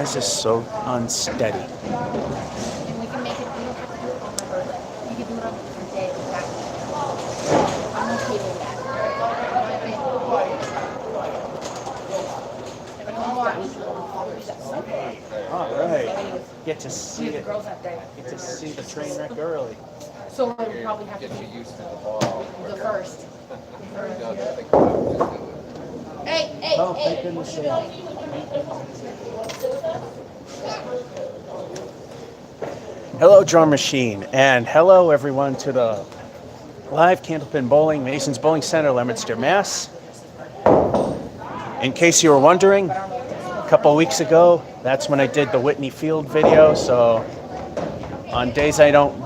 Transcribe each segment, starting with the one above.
is this so unsteady? And we can make it, we don't have to do it on my birthday. You can do it on a different day. Exactly. I'm okay with that. All right. Get to see it. Girls that day. Get to see the train wreck early. So I would probably have to Get do you used to the ball. the first. Hey, Hey, Oh, thank goodness. Hello, Drum Machine, and hello, everyone, to the live Candlepin Bowling, Mason's Bowling Center, Leominster, Mass. In case you were wondering, a couple weeks ago, that's when I did the Whitney Field video, so on days I don't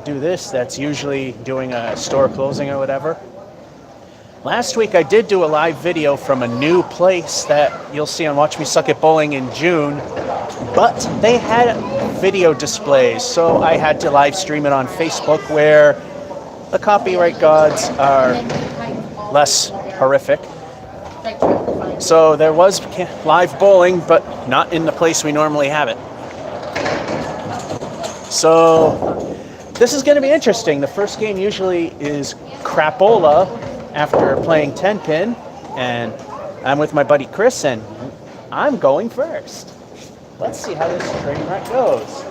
do this, that's usually doing a store closing or whatever. Last week I did do a live video from a new place that you'll see on Watch Me Suck at Bowling in June, but they had video displays, so I had to live stream it on Facebook where the copyright gods are less horrific. So there was live bowling, but not in the place we normally have it. So this is going to be interesting. The first game usually is crapola after playing 10-pin, and I'm with my buddy Chris, and I'm going first. Let's see how this train wreck goes.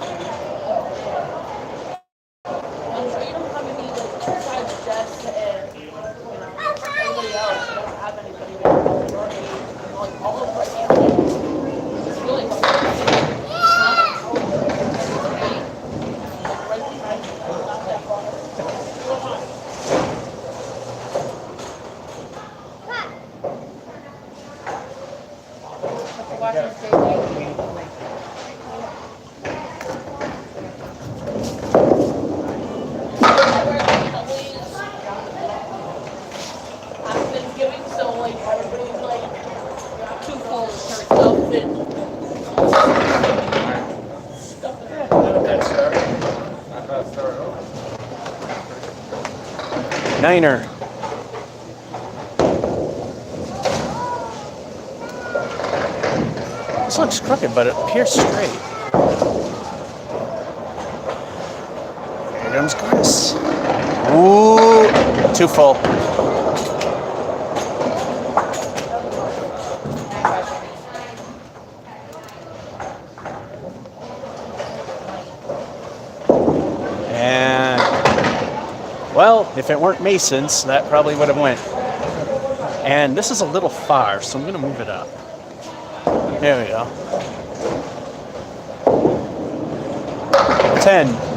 Niner. This looks crooked, but it appears straight. Here comes Chris. Ooh, too full. And, well, if it weren't Mason's, that probably would have went. And this is a little far, so I'm going to move it up. There we go. 10.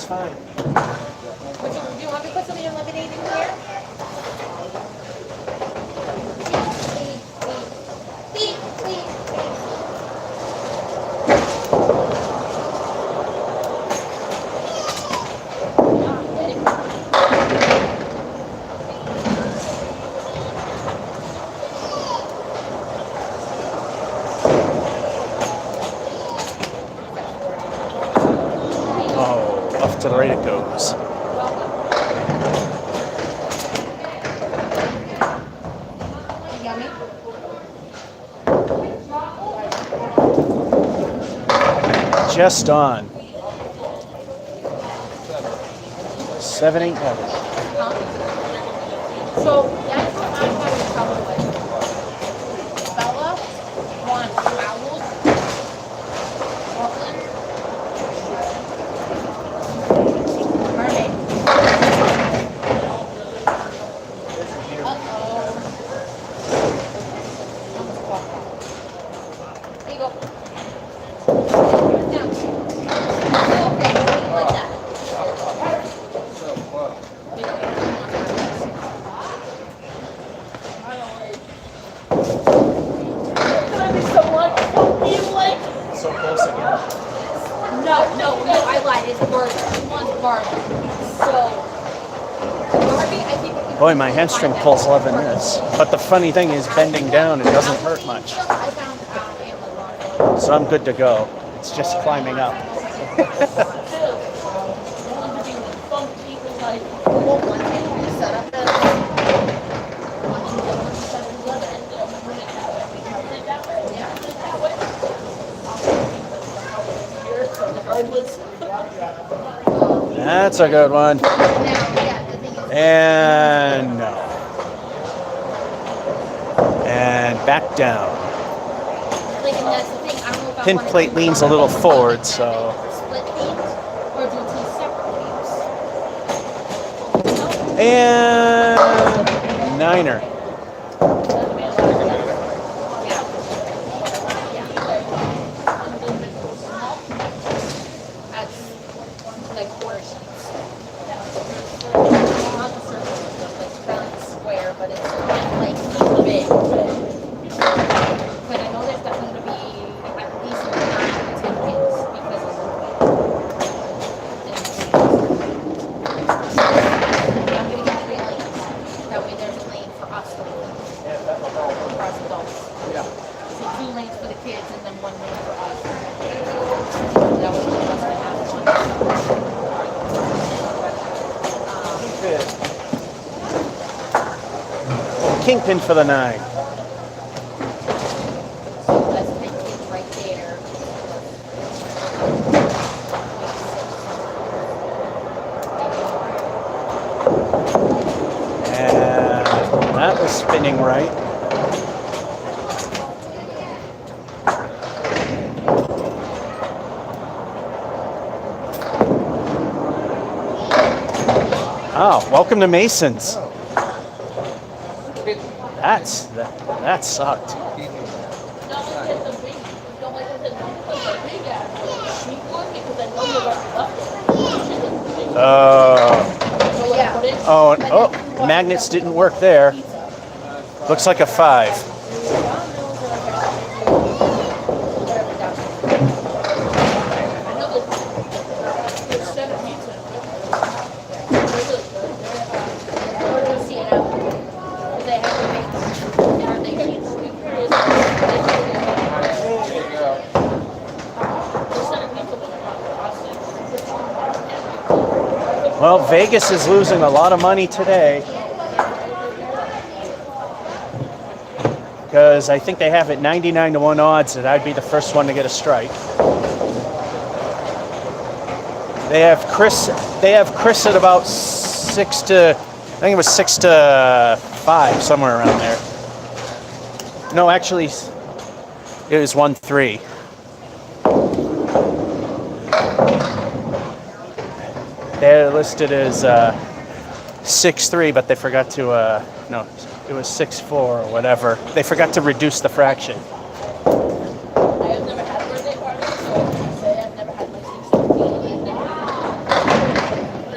Fine. Do you want me to put some of your lemonade in here? To the right it goes. Yummy. Just on. 7, 8, 11. So that's what I'm having trouble with. Bella wants owls. Brooklyn. Mermaid. There you go. Down. Okay, like that. I lied. It's Barbie. One's Barbie. So, Barbie, I think. Boy, my hamstring pulls loving this. But the funny thing is, bending down, it doesn't hurt much. I found Amazon. So I'm good to go. It's just climbing up. That's a good one. And no. And back down. Pin plate leans a little forward, so. And niner. Kingpin for the 9. That's the kid right there. And that was spinning right. Oh, welcome to Mason's. That sucked. Oh, magnets didn't work there. Looks like a 5. Well, Vegas is losing a lot of money today because I think they have it 99 to 1 odds that I'd be the first one to get a strike. They have Chris at about 6 to, I think it was 6 to 5, somewhere around there. No, actually, it was 1-3. They're listed as 6-3, but they forgot to, no, it was 6-4 or whatever. They forgot to reduce the fraction. I have never had a birthday party, so I can say I've never had my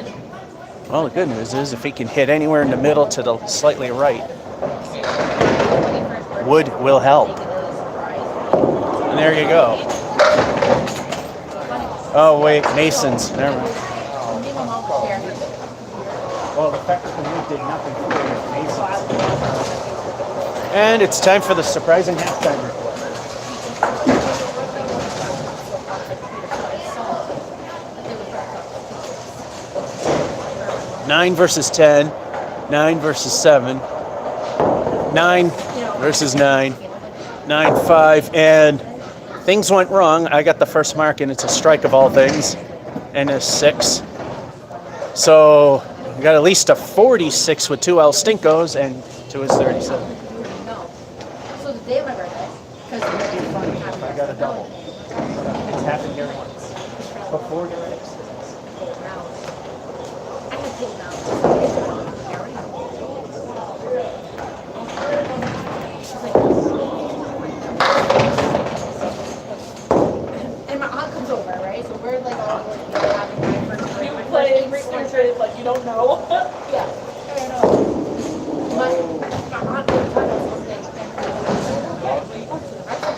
16th. Well, the good news is if he can hit anywhere in the middle to the slightly right, wood will help. And there you go. Oh, wait, Mason's. Never mind. Well, the fact that the wood did nothing for Mason's. And it's time for the surprising halftime report. 9 versus 10, 9 versus 7, 9 versus 9, 9-5, and things went wrong. I got the first mark, and it's a strike of all things, and a 6. So we got at least a 46 with 2 El Stinkos, and 2 is 37. So the day of my birthday, because I got a double. It's happened here once. Before your ex. I can pull now. And my aunt comes over, right? So we're like all having my first drink. You play research like you don't know. Yeah. I don't know. My aunt will tell us something.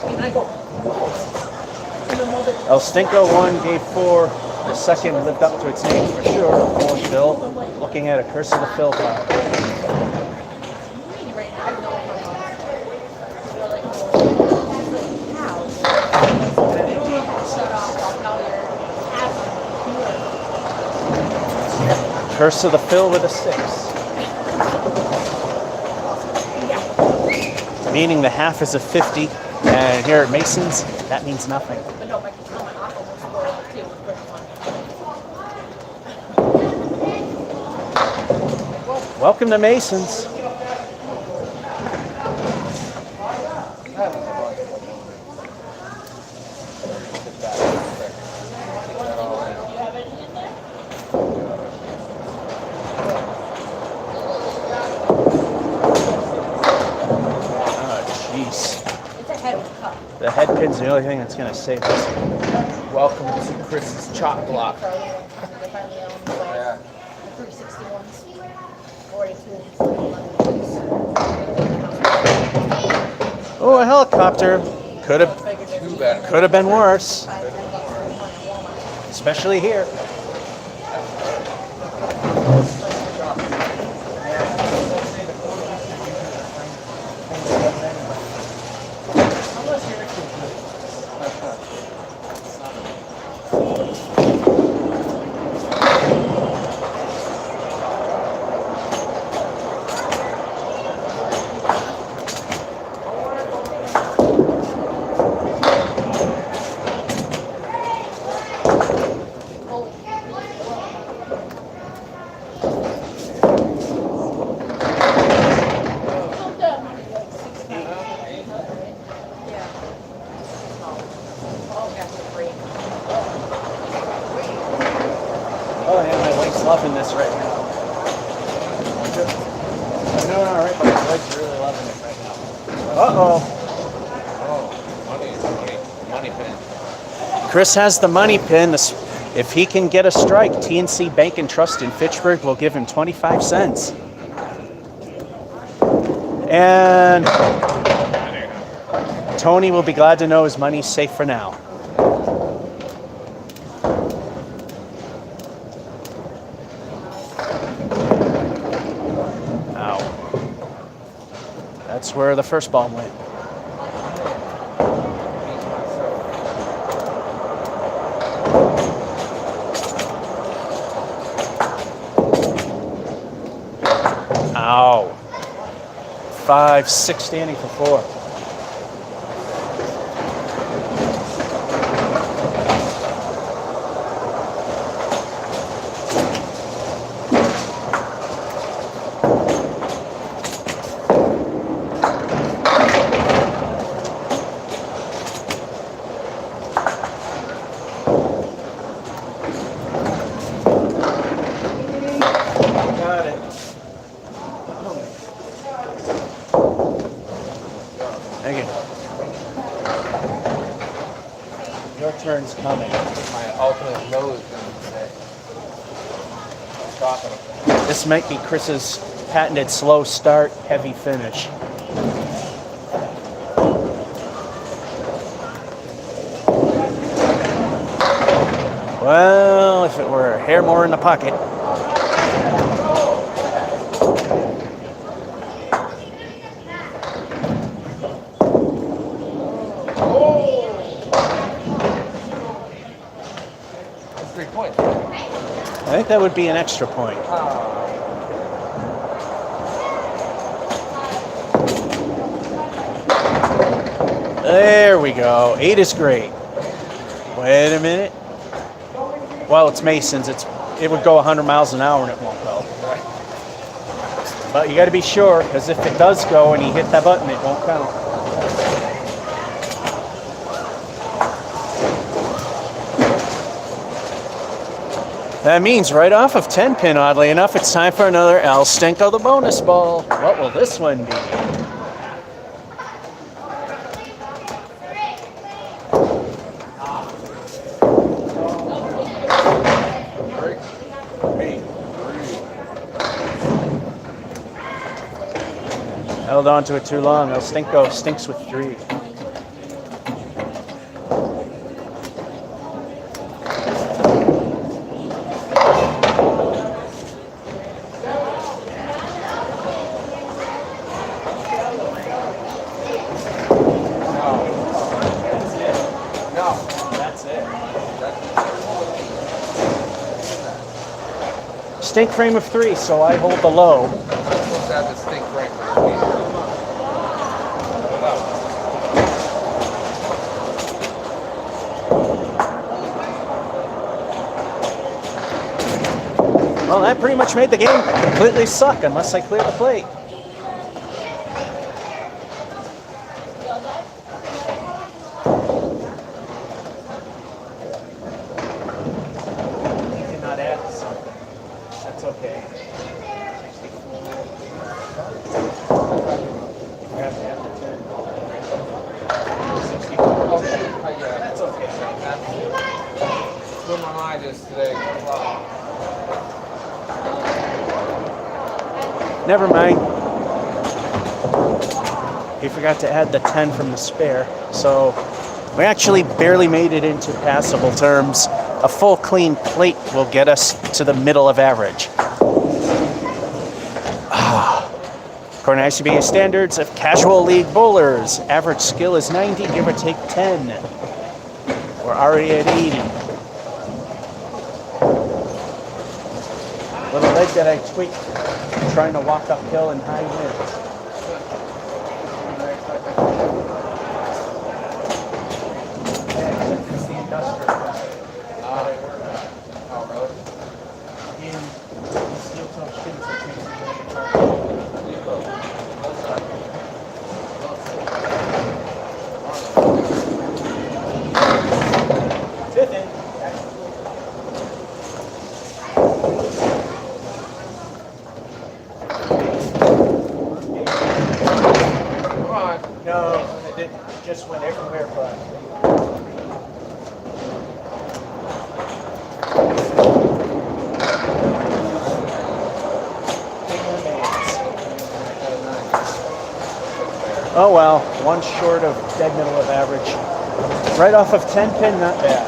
And I go. And the mother. El Stinko 1 gave 4. The second lived up to its name for sure. 4 Phil. Looking at a Curse of the Phil file. Curse of the Phil with a 6. Meaning the half is a 50. And here at Mason's, that means nothing. Welcome to Mason's. The head pin's the only thing that's going to save us. Welcome to Chris's chop block. Yeah. 361s. 42. Oh, a helicopter. Could have been worse. Especially here. Oh, yeah, my leg's loving this right now. I'm doing all right, but my leg's really loving it right now. Uh-oh. Money pin. Chris has the money pin. If he can get a strike, TNC Bank and Trust in Fitchburg will give him 25 cents. And Tony will be glad to know his money's safe for now. That's where the first ball went. Ow. 5-6 standing for 4. Your turn's coming. My ultimate nose. This might be Chris's patented slow start, heavy finish. Well, if it were a hair more in the pocket. I think that would be an extra point. There we go. 8 is great. Wait a minute. Well, it's Mason's. It would go 100 miles an hour and it won't go. But you got to be sure, because if it does go and you hit that button, it won't count. That means right off of 10 pin, oddly enough, it's time for another El Stinko the bonus ball. What will this one be? Held on to it too long. El Stinko stinks with 3. Stink frame of 3, so I hold the low. I'm supposed to have the stink frame for the week. Well, that pretty much made the game completely suck unless I clear the plate. Did not add something. That's okay. That's okay. That's where my mind is today. Never mind. He forgot to add the 10 from the spare, so we actually barely made it into passable terms. A full clean plate will get us to the middle of average. According to ICBA standards of casual league bowlers, average skill is 90, give or take 10. We're already at 80. Little leg that I tweaked trying to walk uphill in high winds. It's the industrial guy that I work on. Oh, really? In steel toe shins that makes it really hard. Fifth in. Come on. No, it just went everywhere but. Oh well, one short of dead middle of average. Right off of 10 pin, not bad.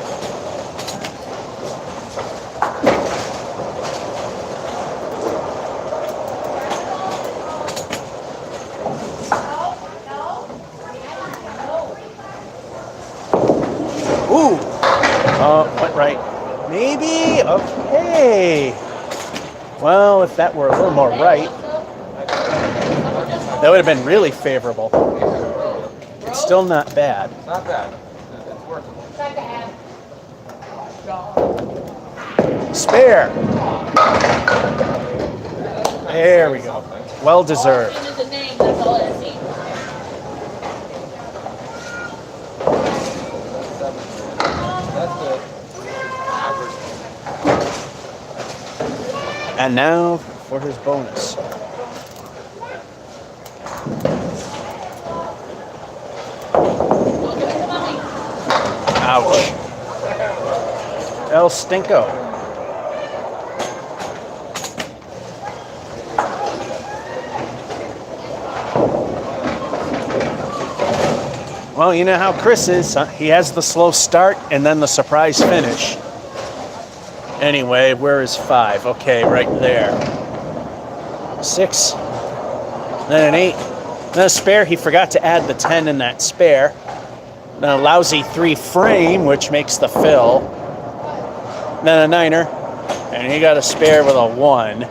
Ooh! Went right. Maybe? Okay. Well, if that were a little more right, that would have been really favorable. It's still not bad. Not bad. It's workable. Spare. There we go. Well deserved. There's a name, that's all I see. That's good. And now for his bonus. Ouch. El Stinko. Well, you know how Chris is. Huh? He has the slow start and then the surprise finish. Anyway, where is 5? Okay, right there. 6. Then an 8. Then a spare. He forgot to add the 10 in that spare. Then a lousy 3 frame, which makes the fill. Then a 9er. And he got a spare with a 1.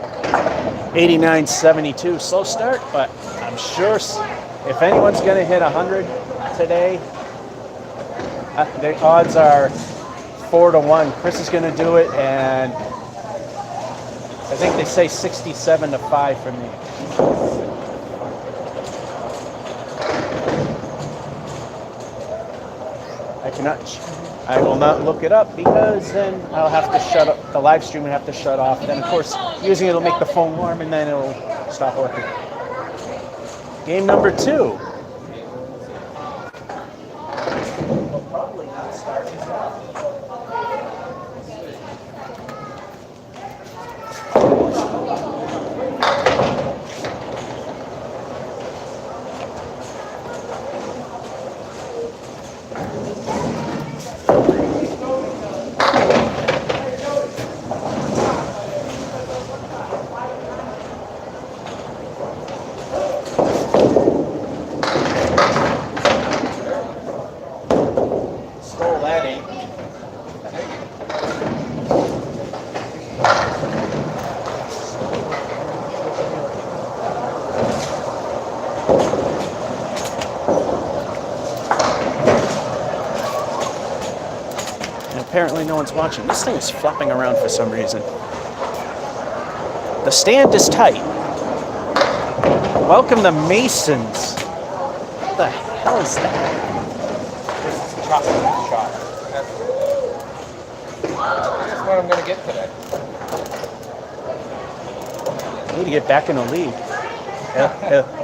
89.72. Slow start, but I'm sure if anyone's going to hit 100 today, the odds are 4-1. Chris is going to do it, and I think they say 67-5 for me. I will not look it up because then I'll have to shut up the live stream and have to shut off. Then of course using it'll make the phone warm and then it'll stop working. Game number 2. We'll probably not start this off. Stole that 8. And apparently no one's watching. This thing is flopping around for some reason. The stand is tight. Welcome to Mason's. What the hell is that? This is chocolate shop. That's what I'm gonna get today. I need to get back in the league.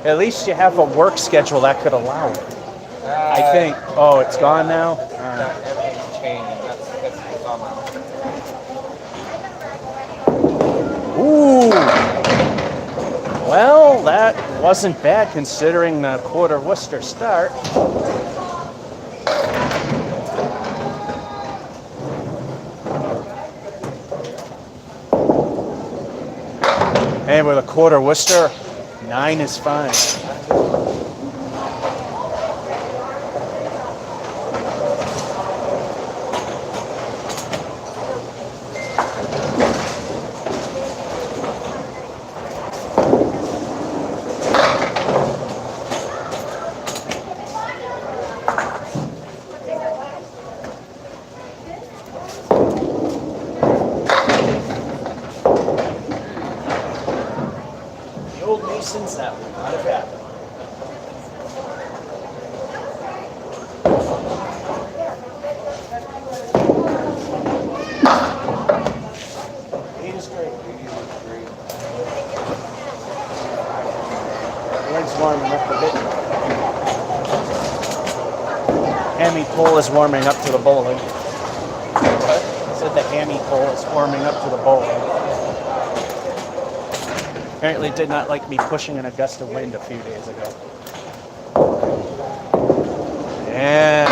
At least you have a work schedule that could allow it. I think. Oh, it's gone now? Everything's changing. That's what's on my. Ooh. Well, that wasn't bad considering the quarter Worcester start. And with a quarter Worcester, 9 is fine. The old Masons, that would not have happened. Eight is great. Wind's warming up a bit. Hammy pole is warming up to the bowling. I said the hammy pole is warming up to the bowling. Apparently it did not like me pushing in a gust of wind a few days ago. And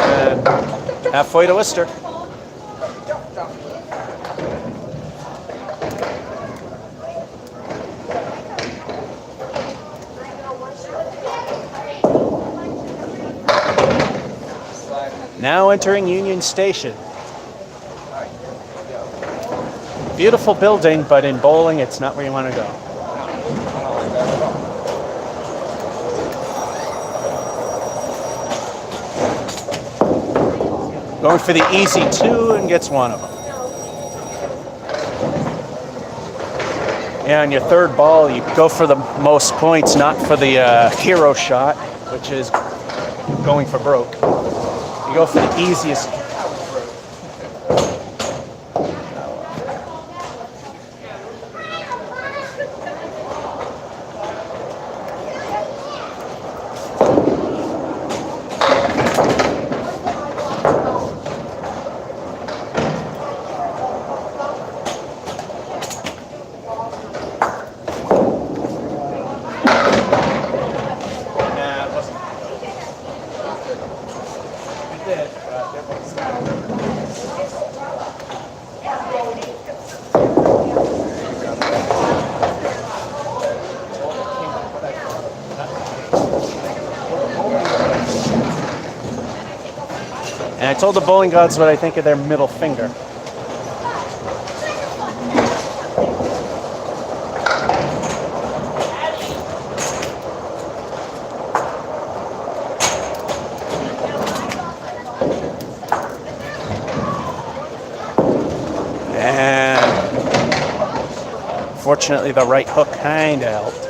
halfway to Worcester. Now entering Union Station. Beautiful building, but in bowling, it's not where you want to go. I don't like that at all. Going for the easy 2 and gets one of them. Yeah, on your third ball, you go for the most points, not for the hero shot, which is going for broke. You go for the easiest. And I told the bowling gods what I think of their middle finger. And fortunately, the right hook kind of helped.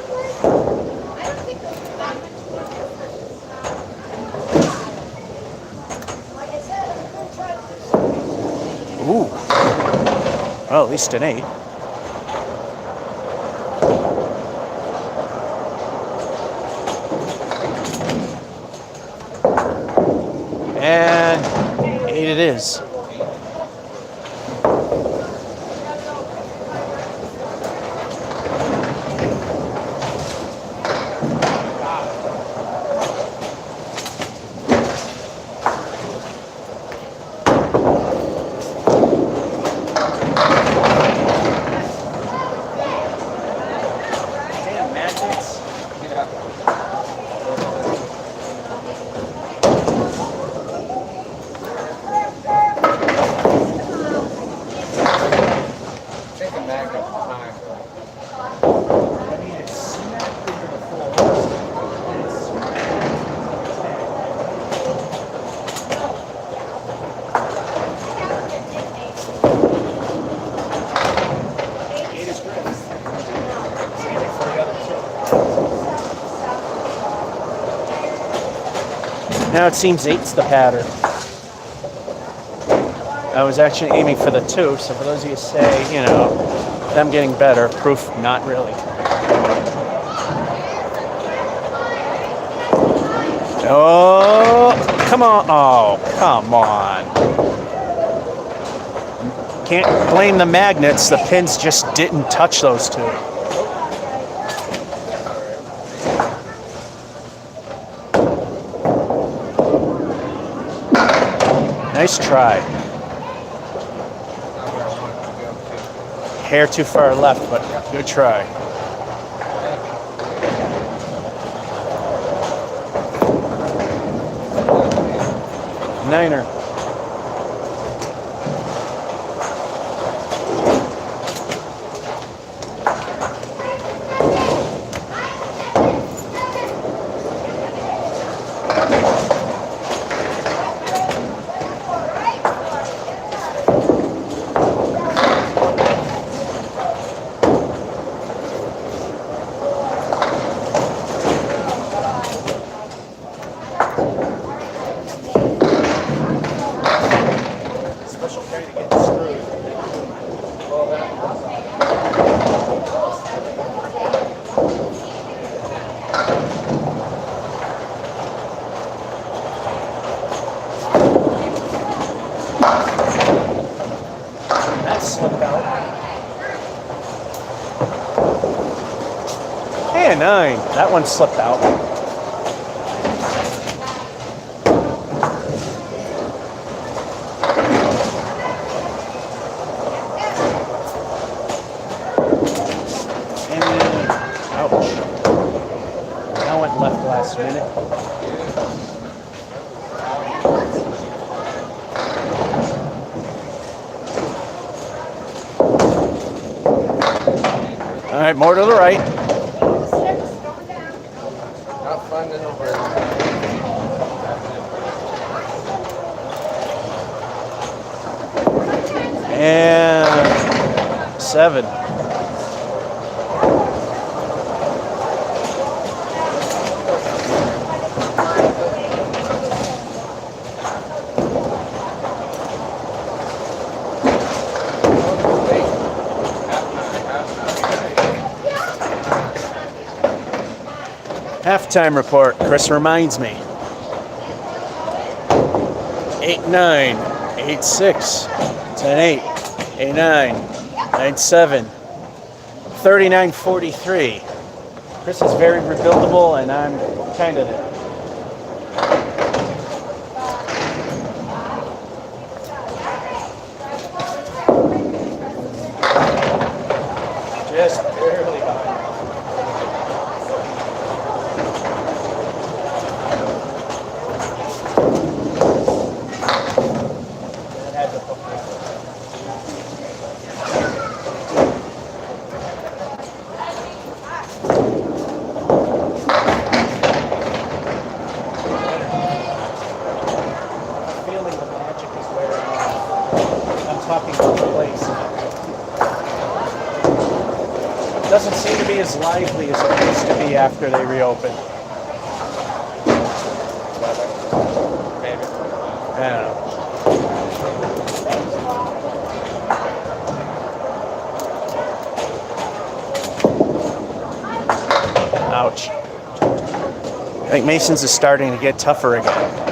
Ooh. Well, at least an 8. And 8 it is. Now it seems 8's the pattern. I was actually aiming for the 2, so for those of you who say, you know, them getting better, proof not really. Oh, come on. Oh, come on. Can't blame the magnets. The pins just didn't touch those two. Nice try. Hair too far left, but good try. Niner. That slipped out. Hey, a 9. That one slipped out. And ouch. That went left last minute. All right, more to the right. Not fun to know where. And 7. Halftime report. Chris reminds me. 8-9, 8-6, 10-8, 8-9, 9-7, 39-43. Chris is very rebuildable, and I'm kind of there. Just barely behind. Doesn't seem to be as lively as it used to be after they reopened. Yeah. Ouch. I think Mason's is starting to get tougher again.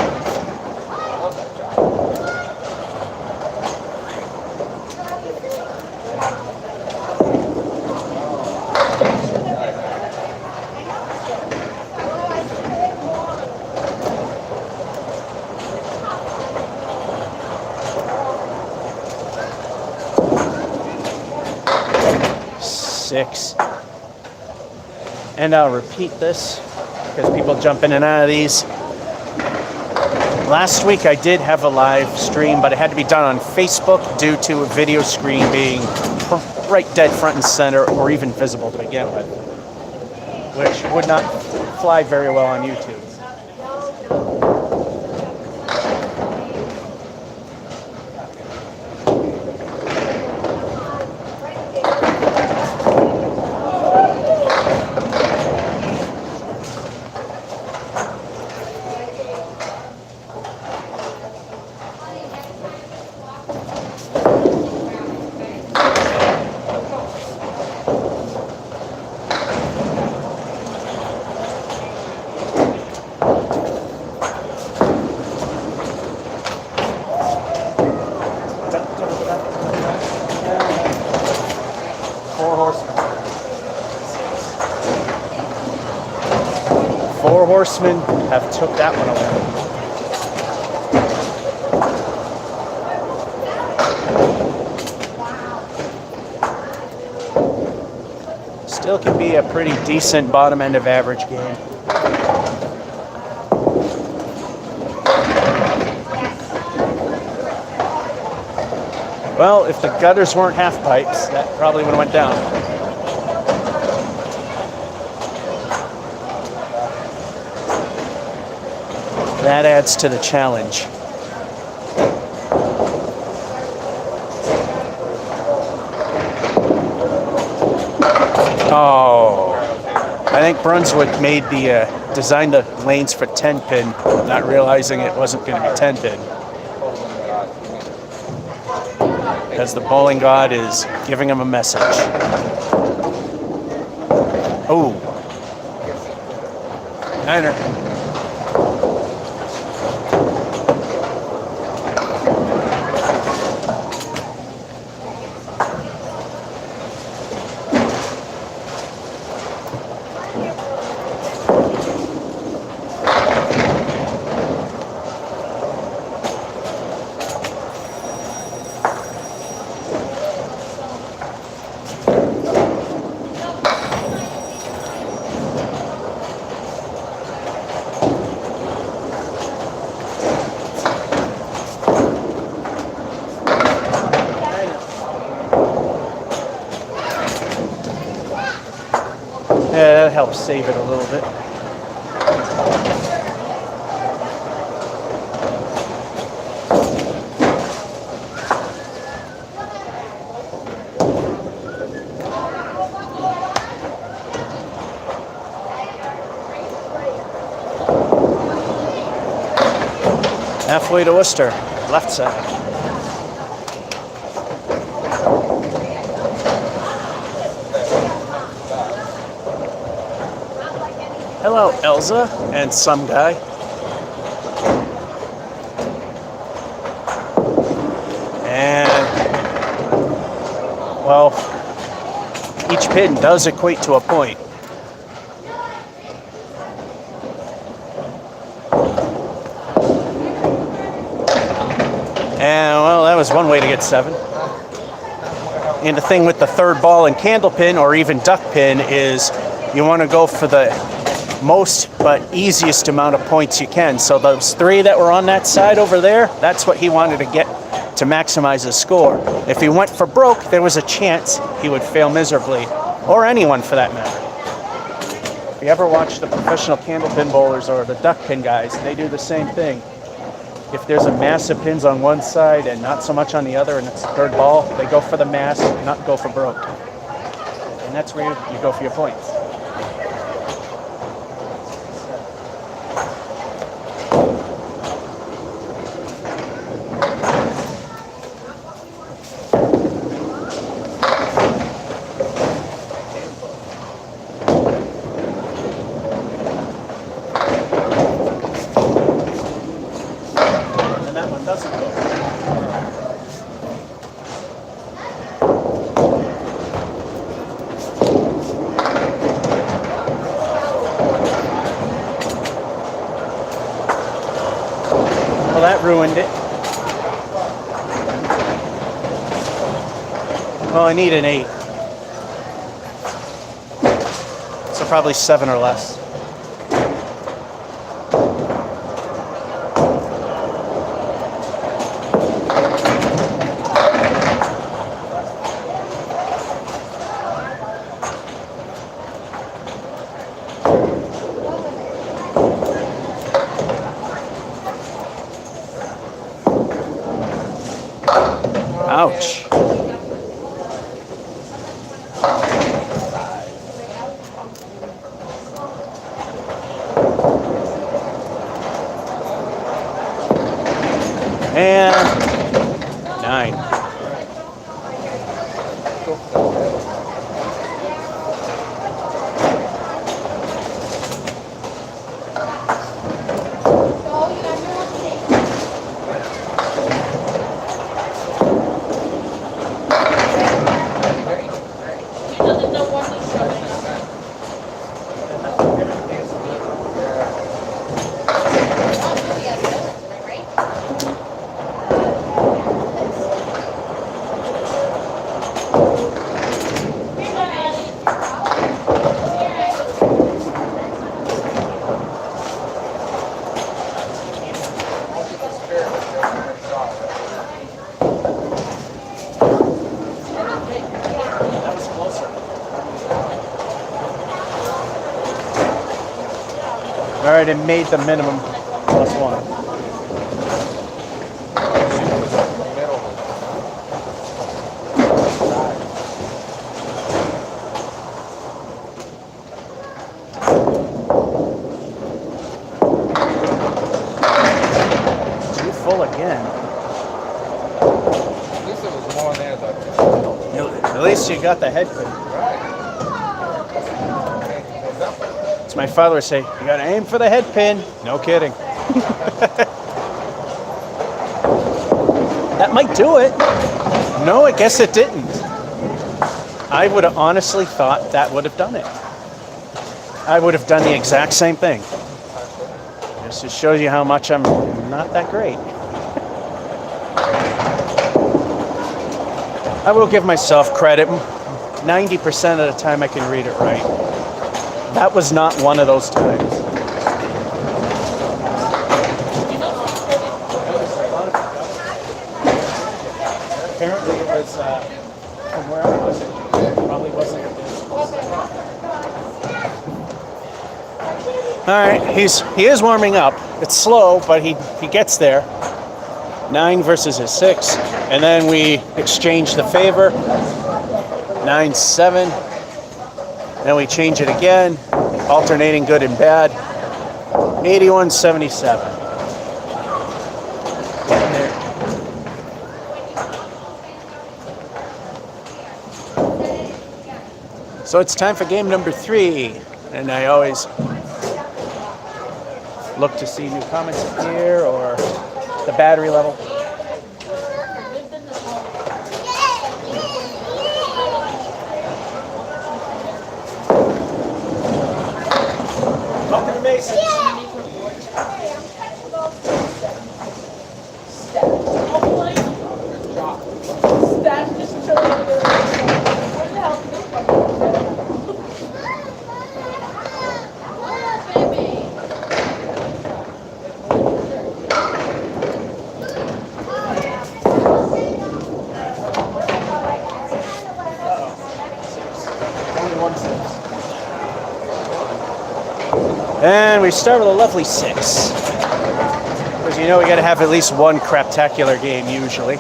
And I'll repeat this because people jump in and out of these. Last week I did have a live stream, but it had to be done on Facebook due to a video screen being right dead front and center or even visible to begin with, which would not fly very well on YouTube. Four Horsemen have took that one away. Still can be a pretty decent bottom end of average game. Well, if the gutters weren't half pipes, that probably would have went down. That adds to the challenge. Oh, I think Brunswick made the designed the lanes for 10 pin, not realizing it wasn't going to be 10 pin. Because the bowling god is giving him a message. Oh, niner. Yeah, that helps save it a little bit. Halfway to Worcester, left side. Hello, Elsa and some guy. And, well, each pin does equate to a point. And, well, that was one way to get 7. And the thing with the third ball and Candlepin or even duck pin is you want to go for the most but easiest amount of points you can. So those 3 that were on that side over there, that's what he wanted to get to maximize his score. If he went for broke, there was a chance he would fail miserably, or anyone for that matter. If you ever watch the professional Candlepin bowlers or the duck pin guys, they do the same thing. If there's a mass of pins on one side and not so much on the other and it's the third ball, they go for the mass, not go for broke. And that's where you go for your points. Well, that ruined it. Well, I need an 8. So probably 7 or less. Ouch. And 9. right, it made the minimum +1. Too full again. At least it was more there though. At least you got the head pin. As my father would say, you gotta aim for the head pin. No kidding. That might do it. No, I guess it didn't. I would have honestly thought that would have done it. I would have done the exact same thing. This just shows you how much I'm not that great. I will give myself credit. 90% of the time I can read it right. That was not one of those times. Apparently it was from where I was. It probably wasn't. All right, he is warming up. It's slow, but he gets there. 9 versus his 6, and then we exchange the favor. 9-7. Then we change it again, alternating good and bad. 81-77. So it's time for game number 3, and I always look to see new comments here or the battery level. Welcome to Mason. Stash just chilling there. Where the hell did this come from? And we start with a lovely 6. Because you know we got to have at least one craptacular game usually.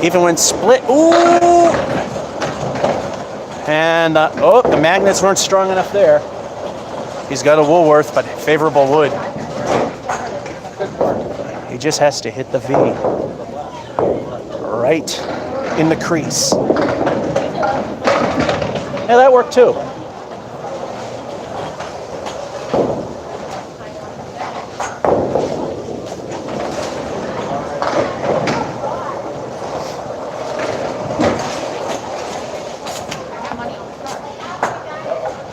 Even when split. Ooh! And, oh, the magnets weren't strong enough there. He's got a Woolworth, but favorable wood. He just has to hit the V. Right in the crease. Yeah, that worked too.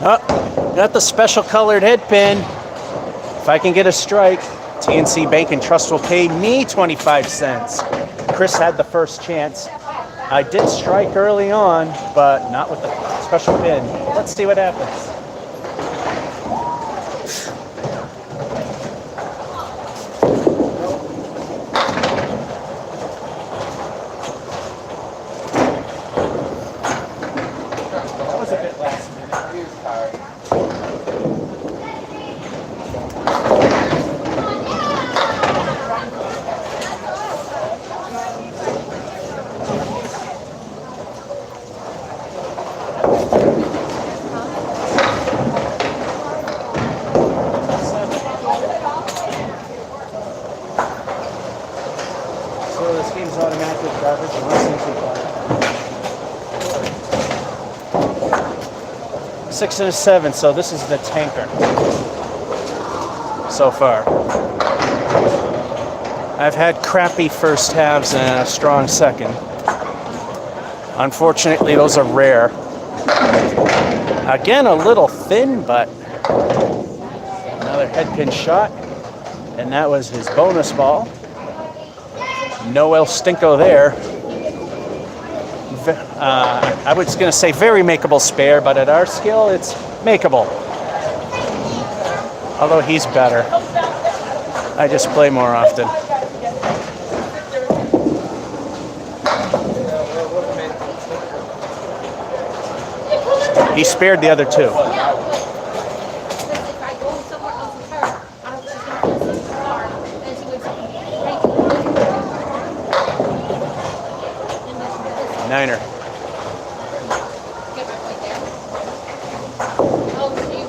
Oh, got the special colored head pin. If I can get a strike, TNC Bank and Trust will pay me 25 cents. Chris had the first chance. I did strike early on, but not with the special pin. Let's see what happens. That was a bit last minute. He was tired. So this game's automatically garbage unless you 6 and a 7, so this is the tanker so far. I've had crappy first halves and a strong second. Unfortunately, those are rare. Again, a little thin, but another head pin shot, and that was his bonus ball. No El Stinko there. I was going to say very makeable spare, but at our skill, it's makeable. Although he's better. I just play more often. He spared the other two. Yeah, but if I go somewhere else with her, I don't she's gonna listen to the car and she wakes up and right. And then this Niner. get my point there. Oh, she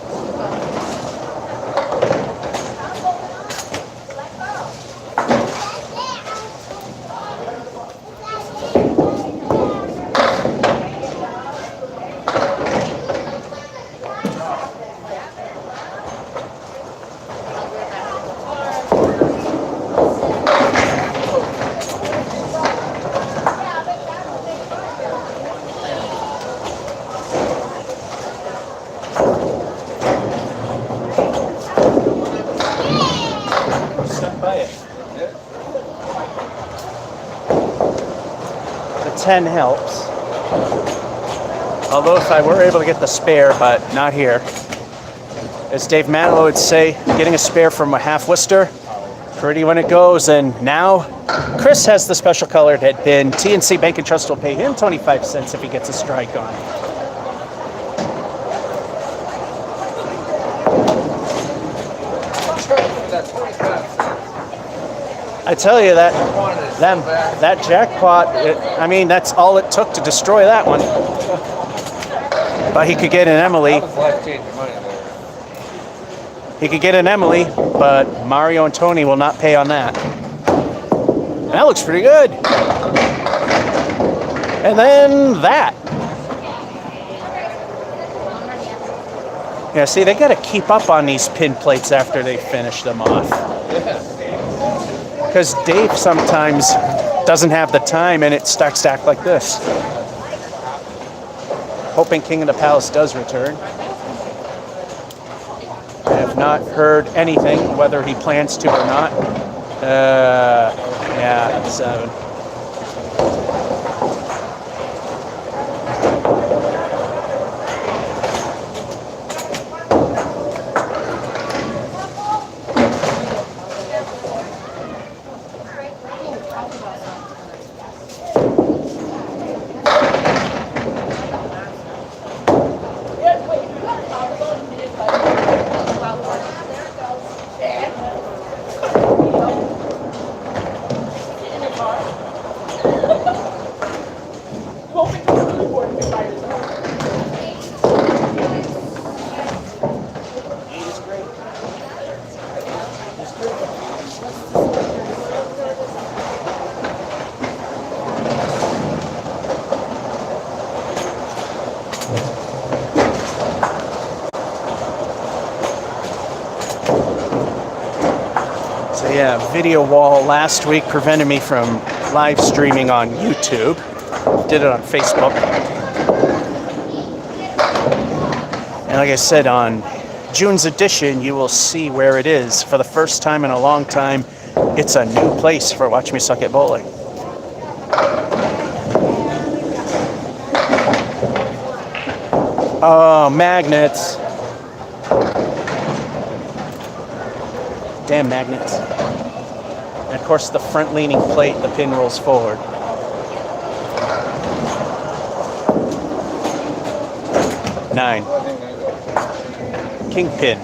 Stuck by it. The 10 helps. Although if I were able to get the spare, but not here. As Dave Manilow would say, getting a spare from a half Worcester, pretty when it goes. And now Chris has the special colored head pin. TNC Bank and Trust will pay him 25 cents if he gets a strike on. That's 25 cents. I tell you that I wanted it so bad. that jackpot, I mean, that's all it took to destroy that one. But he could get an Emily. That was life-changing money there. He could get an Emily, but Mario and Tony will not pay on that. That looks pretty good. And then that. Yeah, see, they got to keep up on these pin plates after they finish them off. Because Dave sometimes doesn't have the time and it starts to act like this. Hoping King of the Palace does return. I have not heard anything, whether he plans to or not. Yeah, 7. Hoping to really work the fighters. So yeah, video wall last week prevented me from live streaming on YouTube. Did it on Facebook. And like I said, on June's edition, you will see where it is. For the first time in a long time, it's a new place for Watch Me Suck at Bowling. Oh, magnets. Damn magnets. And of course, the front leaning plate, the pin rolls forward. Nine. Kingpin.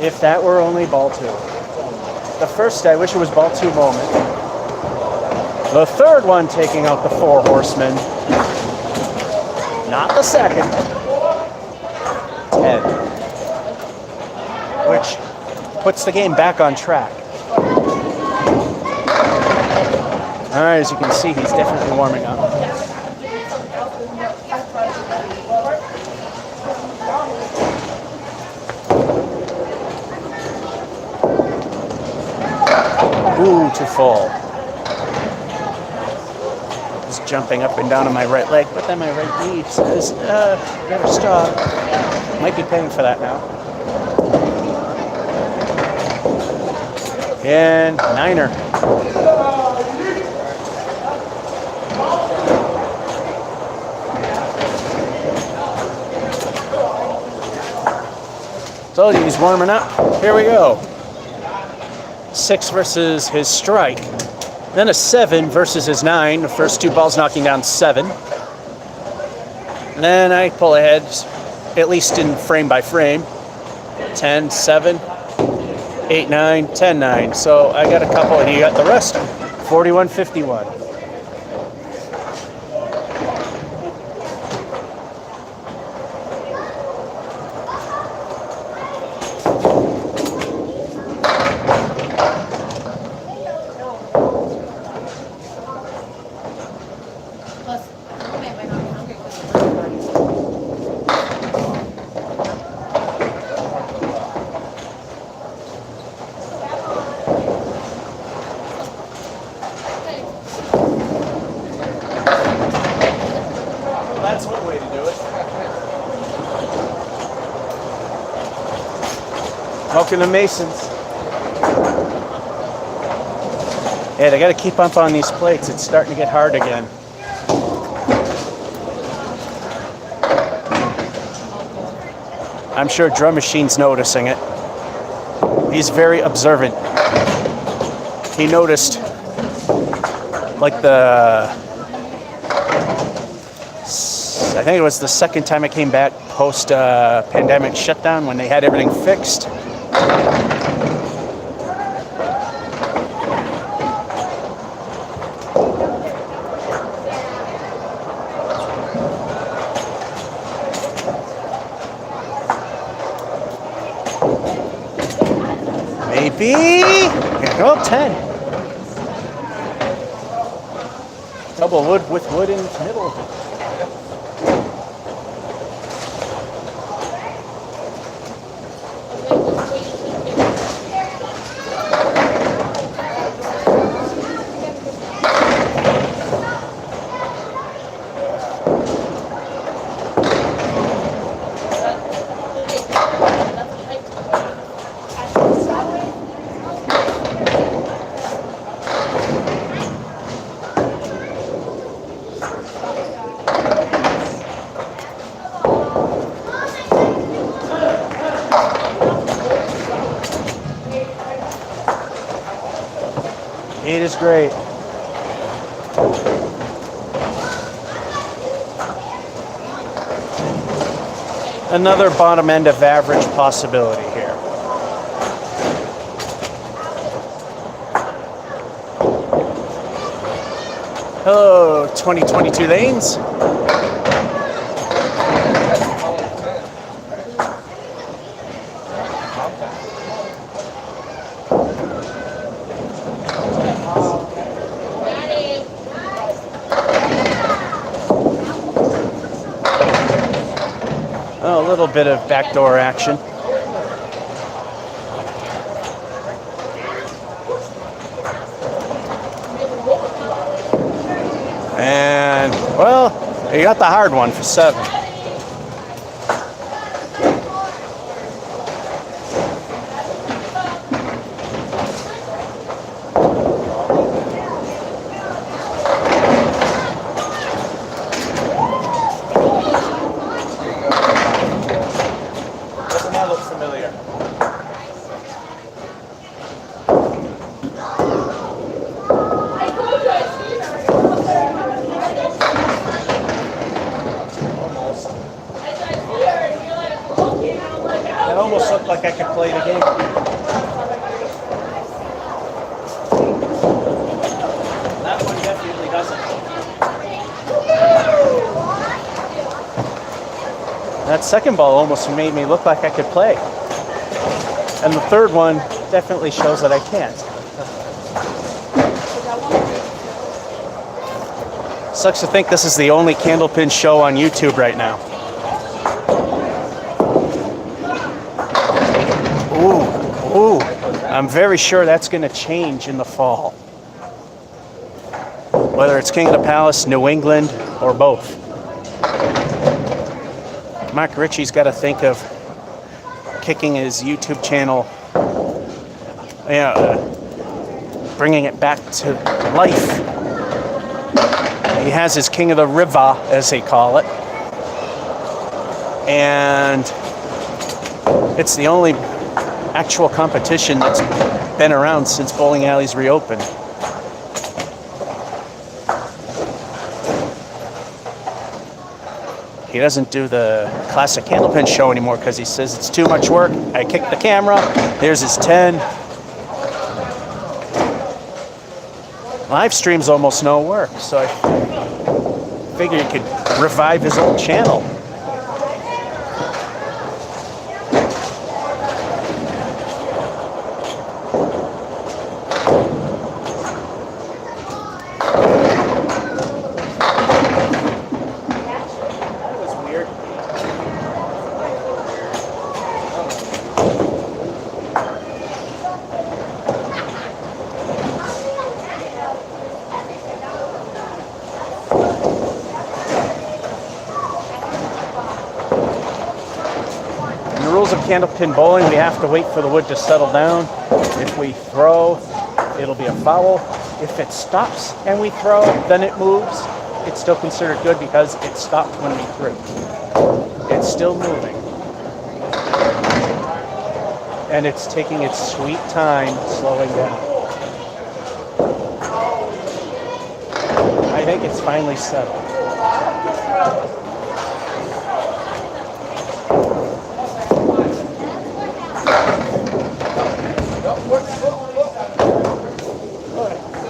If that were only ball 2. The first, I wish it was ball 2 moment. The third one taking out the 4 horsemen. Not the second. 10. Which puts the game back on track. All right, as you can see, he's definitely warming up. Ooh, too full. Just jumping up and down on my right leg, but then my right knee says, better stop. Might be paying for that now. And niner. Told you he's warming up. Here we go. 6 versus his strike. Then a 7 versus his 9. The first 2 balls knocking down 7. And then I pull ahead, at least in frame by frame. 10, 7, 8, 9, 10, 9. So I got a couple and he got the rest. 41, 51. Plus, roommate might not be hungry because it's birthday party. That's one way to do it. Welcome to Masons. Yeah, they got to keep up on these plates. It's starting to get hard again. I'm sure Drum Machine's noticing it. He's very observant. He noticed, like I think it was the second time I came back post-pandemic shutdown when they had everything fixed. Maybe. Here we go, 10. Double wood with wood in the middle. It is great. Another bottom end of average possibility here. Hello, 2022 lanes. Oh, a little bit of backdoor action. And, well, you got the hard one for 7. Doesn't that look familiar? That almost looked like I could play the game. That one definitely doesn't. That second ball almost made me look like I could play. And the third one definitely shows that I can't. Sucks to think this is the only Candlepin show on YouTube right now. Ooh, ooh. I'm very sure that's going to change in the fall. Whether it's King of the Palace, New England, or both. Mark Ritchie's got to think of kicking his YouTube channel, bringing it back to life. He has his King of the River, as they call it. And it's the only actual competition that's been around since bowling alleys reopened. He doesn't do the classic Candlepin show anymore because he says it's too much work. I kick the camera. There's his 10. Live stream's almost no work, so I figured he could revive his old channel. Candlepin bowling, we have to wait for the wood to settle down. If we throw, it'll be a foul. If it stops and we throw, then it moves. It's still considered good because it stopped when we threw. It's still moving. And it's taking its sweet time slowing down. I think it's finally settled.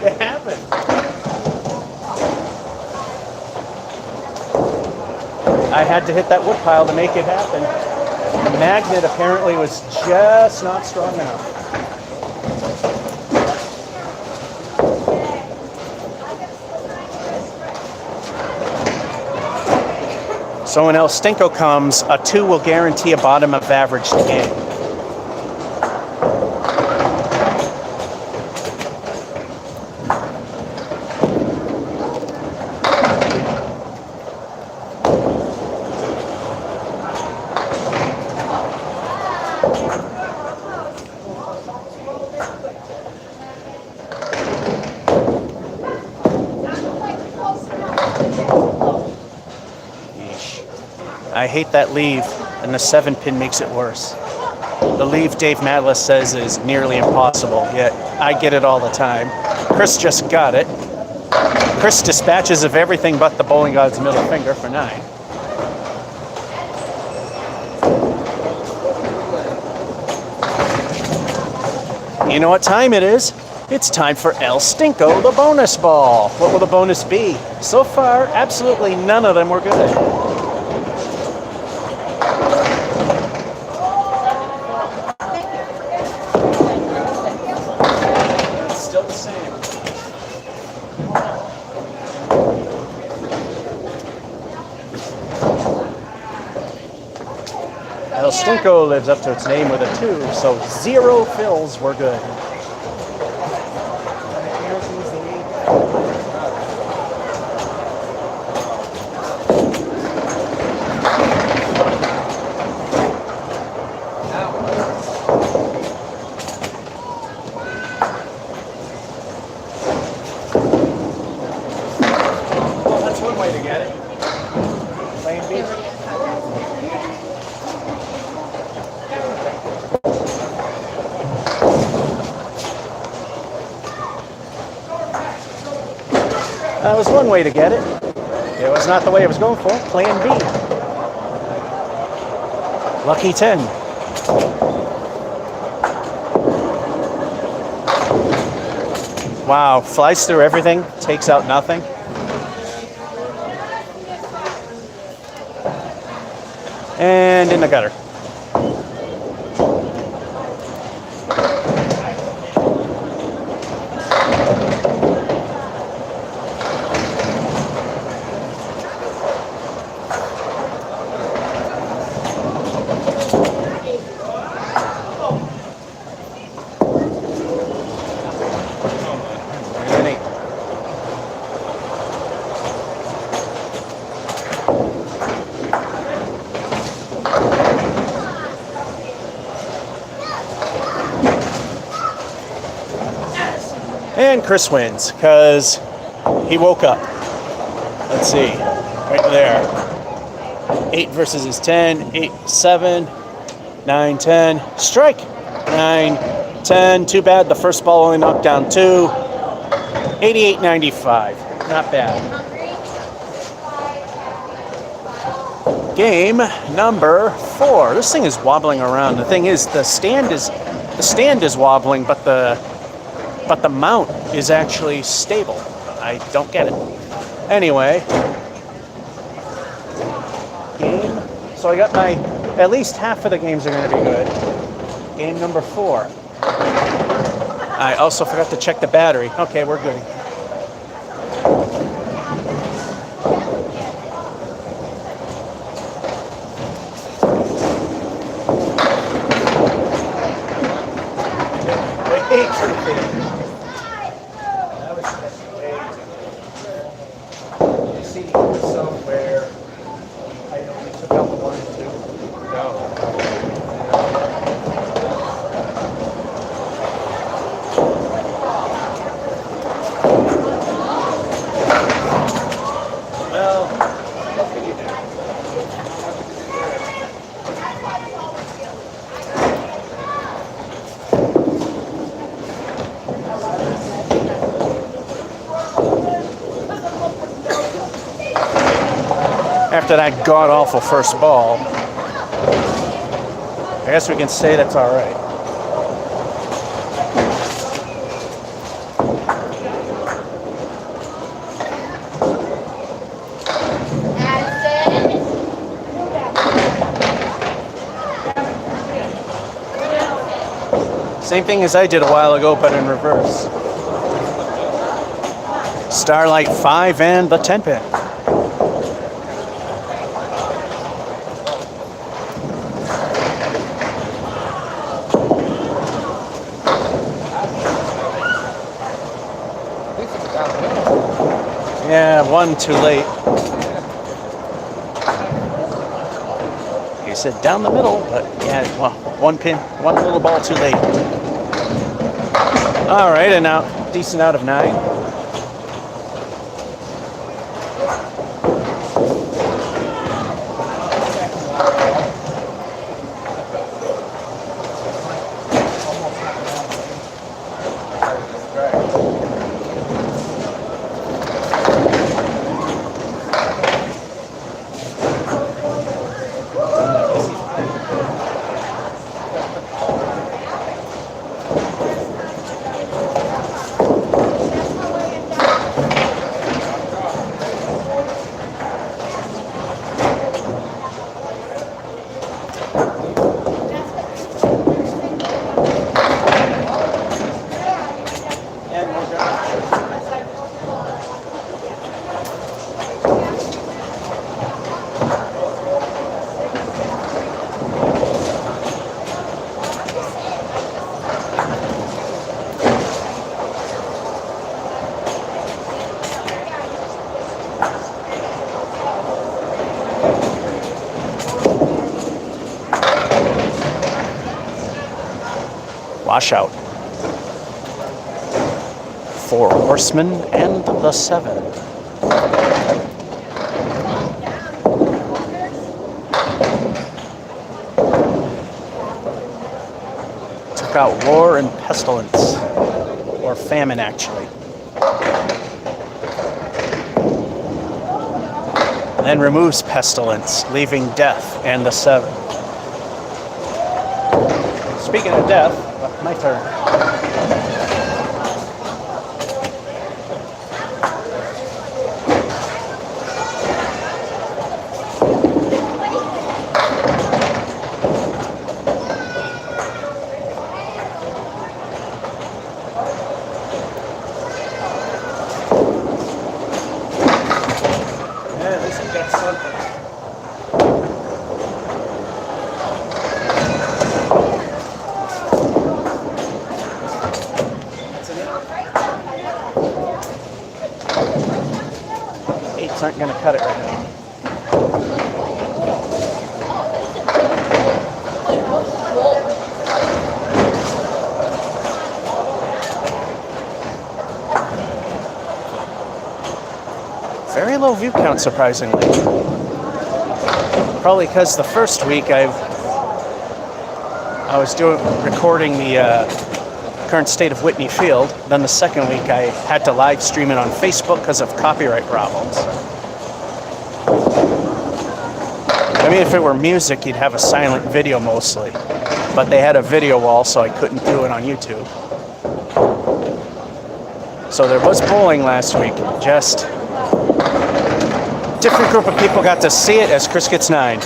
It happened. I had to hit that wood pile to make it happen. The magnet apparently was just not strong enough. So when El Stinko comes, a 2 will guarantee a bottom of average to game. I hate that leave, and the 7-pin makes it worse. The leave Dave Matlis says is nearly impossible, yet I get it all the time. Chris just got it. Chris dispatches of everything but the bowling god's middle finger for 9. You know what time it is? It's time for El Stinko, the bonus ball. What will the bonus be? So far, absolutely none of them were good. Still the same. El Stinko lives up to its name with a 2, so 0 fills were good. That was one way to get it. It was not the way I was going for. Plan B. Lucky 10. Wow, flies through everything, takes out nothing. And in the gutter. And Chris wins because he woke up. Let's see. Right there. 8 versus his 10. 8, 7, 9, 10. Strike. 9, 10. Too bad the first ball only knocked down 2. 88-95. Not bad. Game number 4. This thing is wobbling around. The thing is, the stand is wobbling, but the mount is actually stable. I don't get it. Anyway, game. So I got at least half of the games are going to be good. Game number 4. I also forgot to check the battery. Okay, we're good. Somewhere I only took out the 1 and 2. No. Well, what can you do? After that god-awful first ball, I guess we can say that's all right. Same thing as I did a while ago, but in reverse. Starlight 5 and the 10 pin. Yeah, 1 too late. He said down the middle, but yeah, well, 1 pin, 1 little ball too late. All right, and now decent out of 9. Washout. 4 horsemen and the 7. Took out war and pestilence, or famine actually. And then removes pestilence, leaving death and the 7. Speaking of death, my turn. Yeah, this has got something. Aren't going to cut it right now. Very low view count, surprisingly. Probably because the first week I was recording the current state of Whitney Field. Then the second week I had to live stream it on Facebook because of copyright problems. I mean, if it were music, you'd have a silent video mostly. But they had a video wall, so I couldn't do it on YouTube. So there was bowling last week. Just different group of people got to see it as Chris gets 9.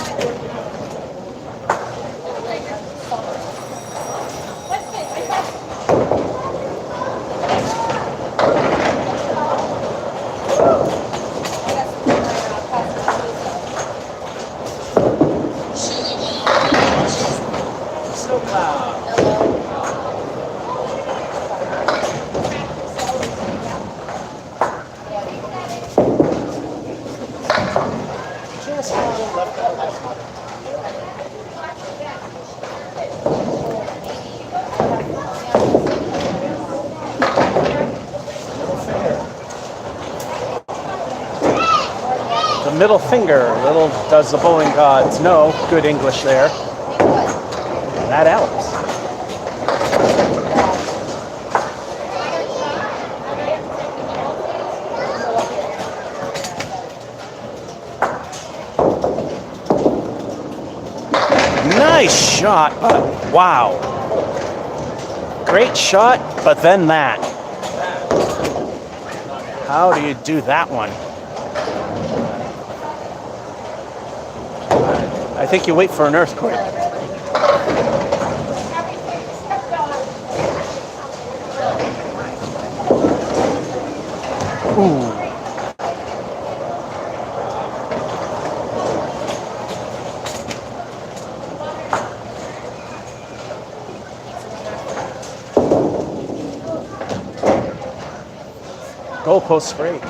Middle finger, little does the bowling gods know. Good English there. That helps. Nice shot, but wow. Great shot, but then that. How do you do that one? I think you wait for an earthquake. Ooh. Goalpost straight.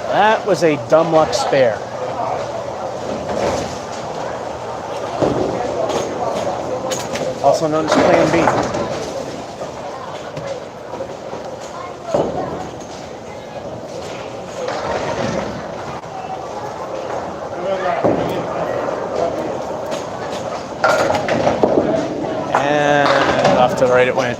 That was a dumb luck spare. Also known as Plan B. And off to the right it went.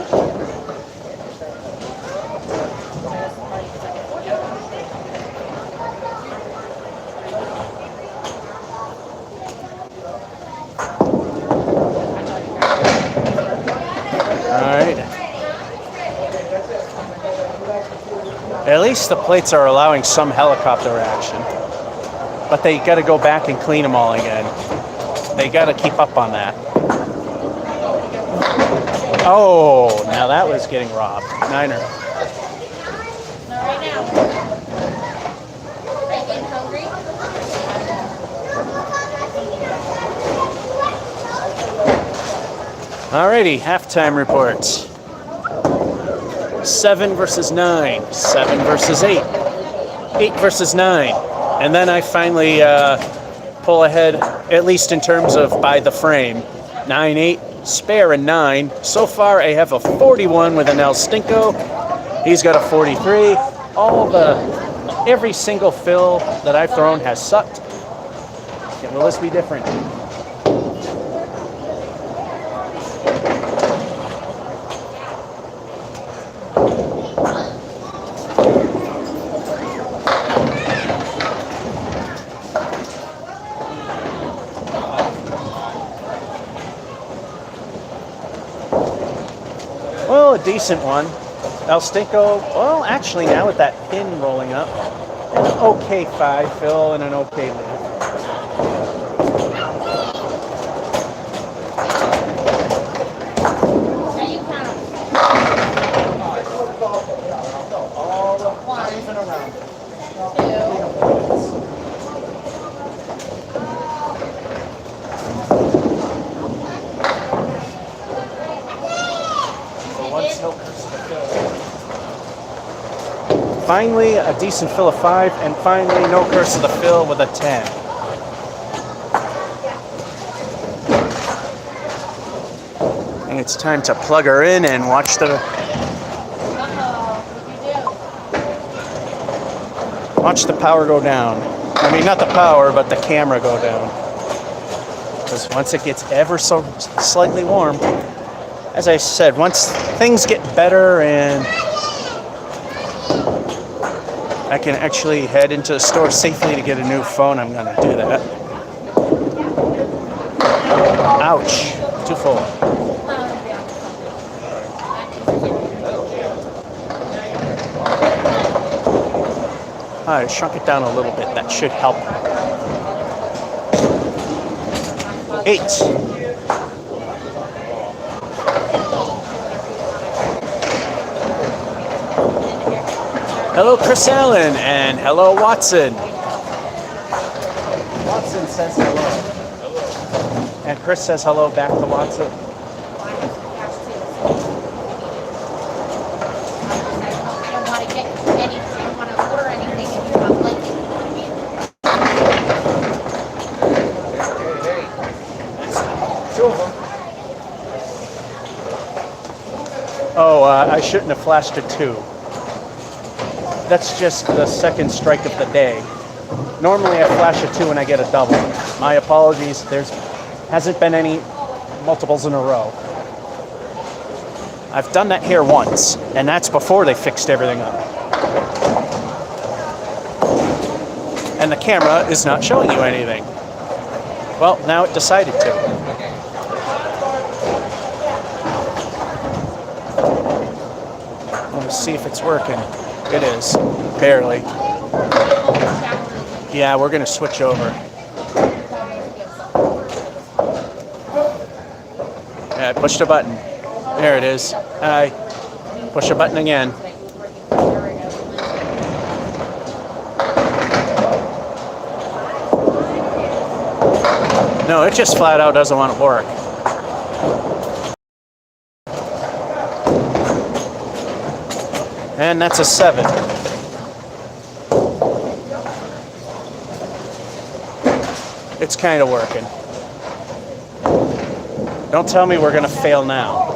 At least the plates are allowing some helicopter action. But they got to go back and clean them all again. They got to keep up on that. Oh, now that was getting robbed. Niner. Not right now. Are you getting hungry? Alrighty, halftime reports. 7 versus 9, 7 versus 8, 8 versus 9. And then I finally pull ahead, at least in terms of by the frame. 9-8, spare a 9. So far I have a 41 with an El Stinko. He's got a 43. Every single fill that I've thrown has sucked. And will this be different? Well, a decent one. El Stinko, well, actually now with that pin rolling up, an okay 5 fill and an okay lead. Finally, a decent fill of 5, and finally, no curse of the fill with a 10. And it's time to plug her in and watch the power go down. I mean, not the power, but the camera go down. Because once it gets ever so slightly warm, as I said, once things get better and I can actually head into the store safely to get a new phone, I'm gonna do that. Ouch, too full. I shrunk it down a little bit, that should help. 8. Hello, Chris Allen, and hello, Watson. Watson says hello. And Chris says hello back to Watson. I don't want to get anything. I don't want to order anything if you're not liking Hey, 2 of them. Oh, I shouldn't have flashed a 2. That's just the second strike of the day. Normally I flash a 2 and I get a double. My apologies, there's hasn't been any multiples in a row. I've done that here once, and that's before they fixed everything up. And the camera is not showing you anything. Well, now it decided to. Let's see if it's working. It is. Barely. Yeah, we're going to switch over. Yeah, I pushed a button. There it is. I push a button again. No, it just flat out doesn't want to work. And that's a 7. It's kind of working. Don't tell me we're going to fail now.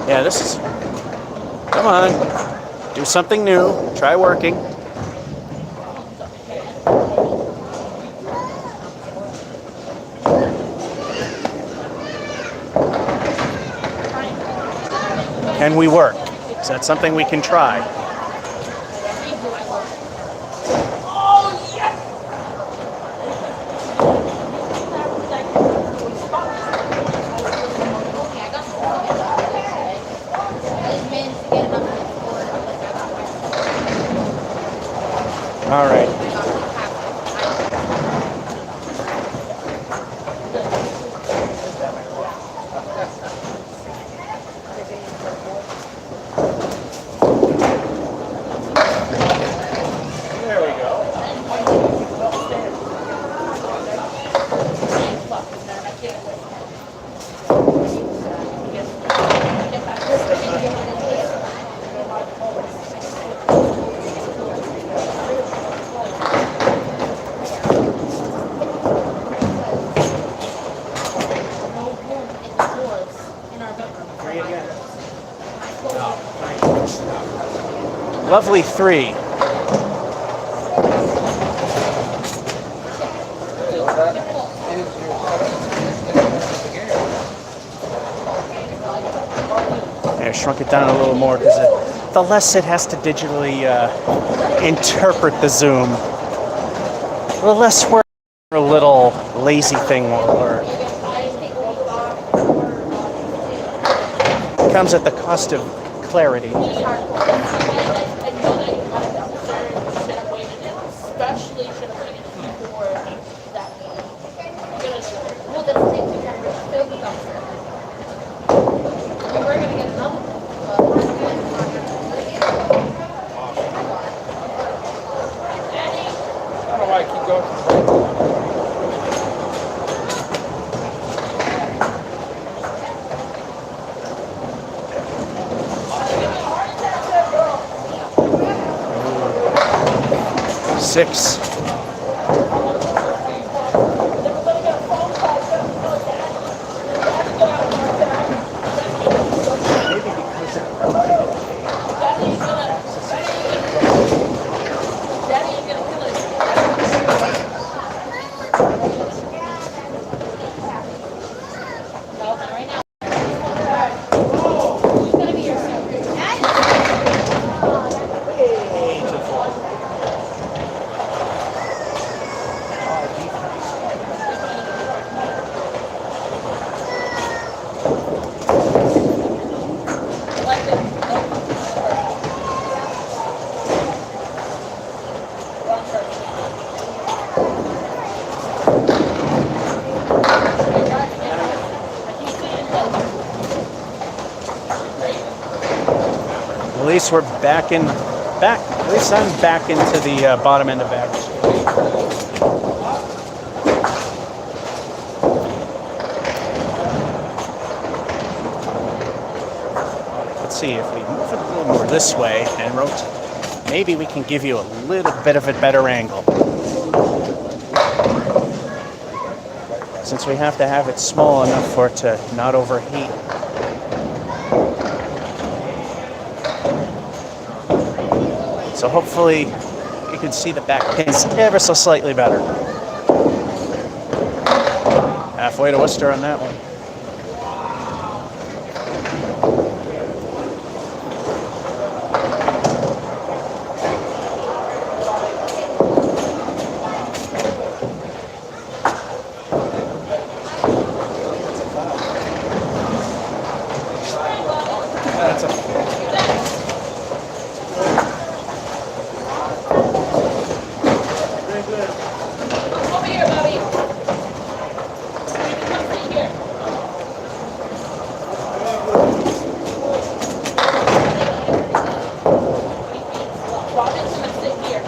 Yeah, this is... Come on. Do something new. Try working. Can we work? Is that something we can try? All right. There we go. Lovely 3. I shrunk it down a little more because the less it has to digitally interpret the zoom, the less work a little lazy thing will work. It comes at the cost of clarity. go to the right. Six. At least we're back. At least I'm back into the bottom end of average. Let's see if we move it a little more this way and rotate. Maybe we can give you a little bit of a better angle. Since we have to have it small enough for it to not overheat. So hopefully you can see the back pins ever so slightly better. Halfway to Worcester on that one. That's a Over here, Bobby. Come sit here. Robin's gonna sit here.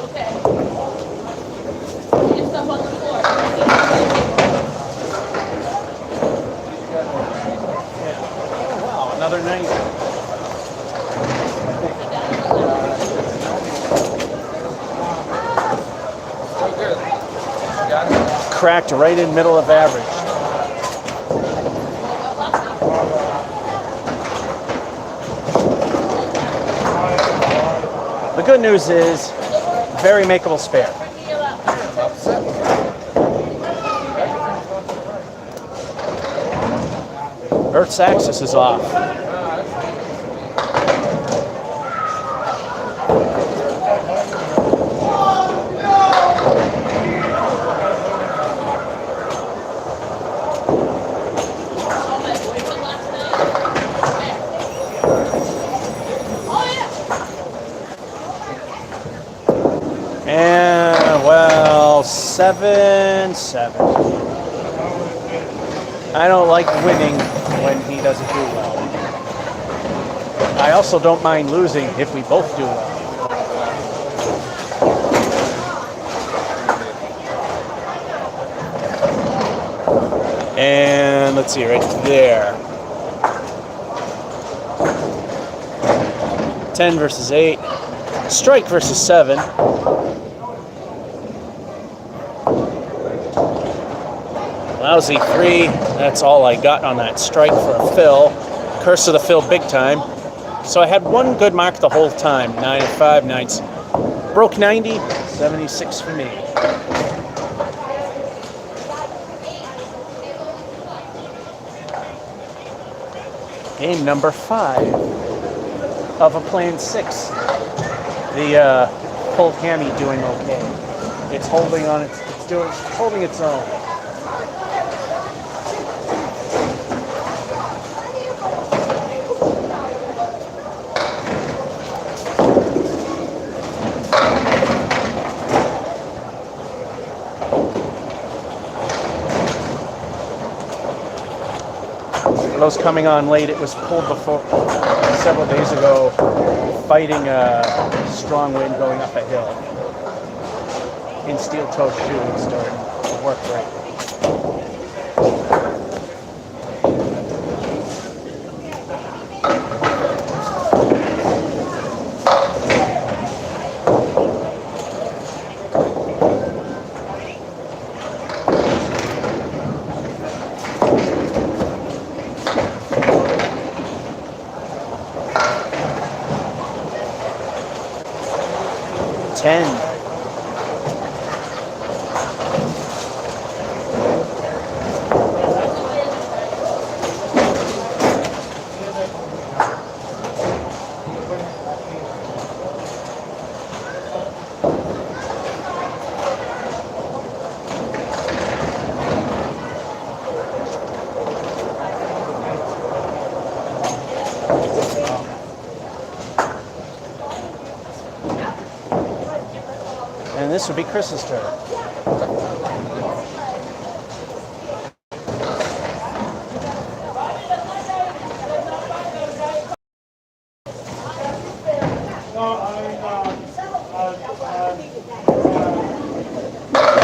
Okay. Get stuff on the floor. wow, another night. So good. Got it. Cracked right in middle of average. The good news is, very makeable spare. Earth's axis is off. And, well, 7-7. I don't like winning when he doesn't do well. I also don't mind losing if we both do well. And let's see, right there. 10 versus 8. Strike versus 7. Lousy 3. That's all I got on that strike for a fill. Curse of the fill big time. So I had one good mark the whole time. 9 and 5 nights. Broke 90. 76 for me. Game number 5 of a planned 6. The pulled hammy doing okay. It's holding on holding its own. those coming on late, it was pulled before several days ago, fighting a strong wind going up a hill in steel-toed shoes starting to work great. And this would be Chris's turn.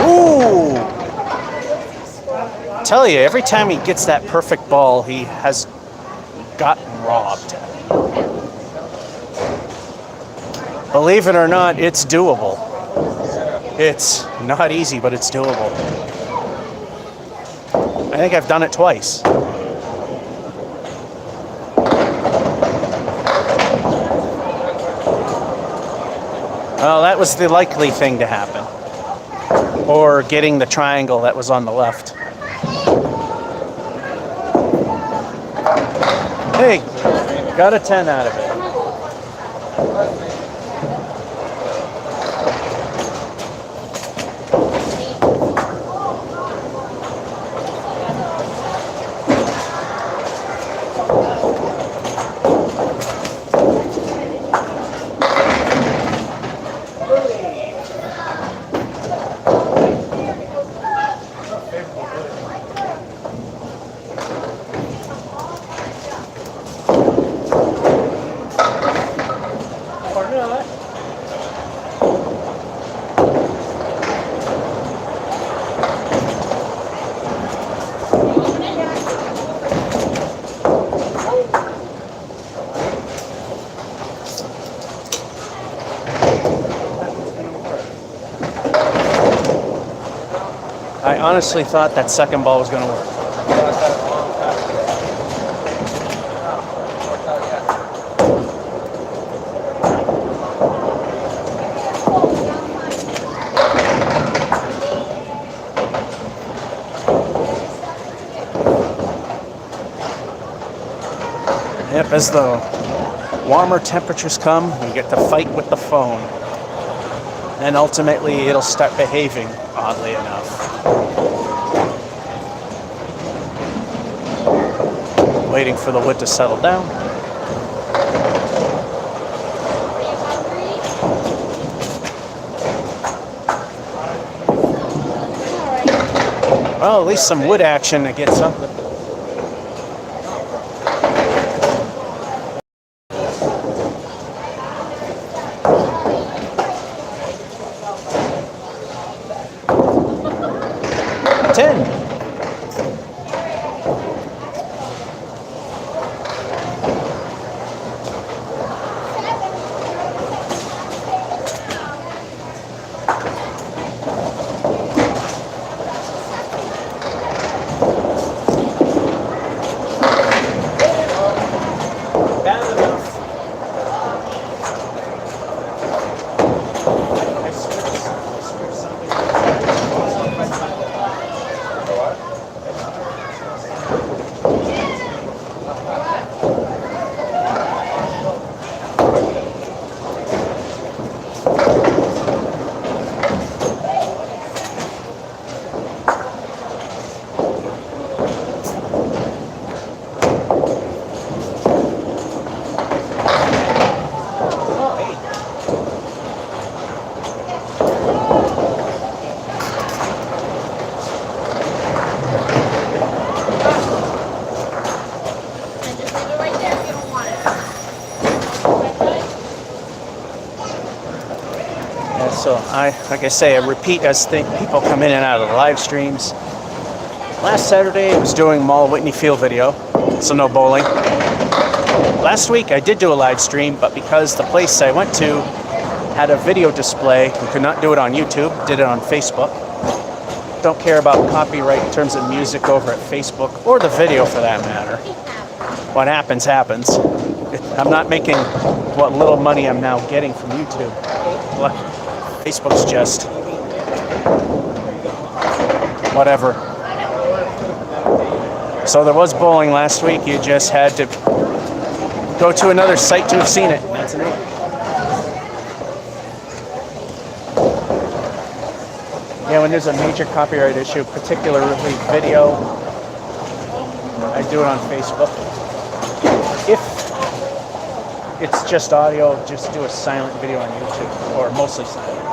Ooh! Tell you, every time he gets that perfect ball, he has gotten robbed. Believe it or not, it's doable. It's not easy, but it's doable. I think I've done it twice. Well, that was the likely thing to happen. Or getting the triangle that was on the left. Hey, got a 10 out of it. I honestly thought that second ball was going to work. Yep, as the warmer temperatures come, you get to fight with the phone. And ultimately, it'll start behaving, oddly enough. Waiting for the wood to settle down. Well, at least some wood action to get something. like I say, I repeat as people come in and out of the live streams. Last Saturday I was doing Mall Whitney Field video, so no bowling. Last week I did do a live stream, but because the place I went to had a video display, we could not do it on YouTube, did it on Facebook. Don't care about copyright in terms of music over at Facebook, or the video for that matter. What happens, happens. I'm not making what little money I'm now getting from YouTube. Well, Facebook's just whatever. So there was bowling last week. You just had to go to another site to have seen it. That's it. Yeah, when there's a major copyright issue, particularly video, I do it on Facebook. If it's just audio, just do a silent video on YouTube, or mostly silent.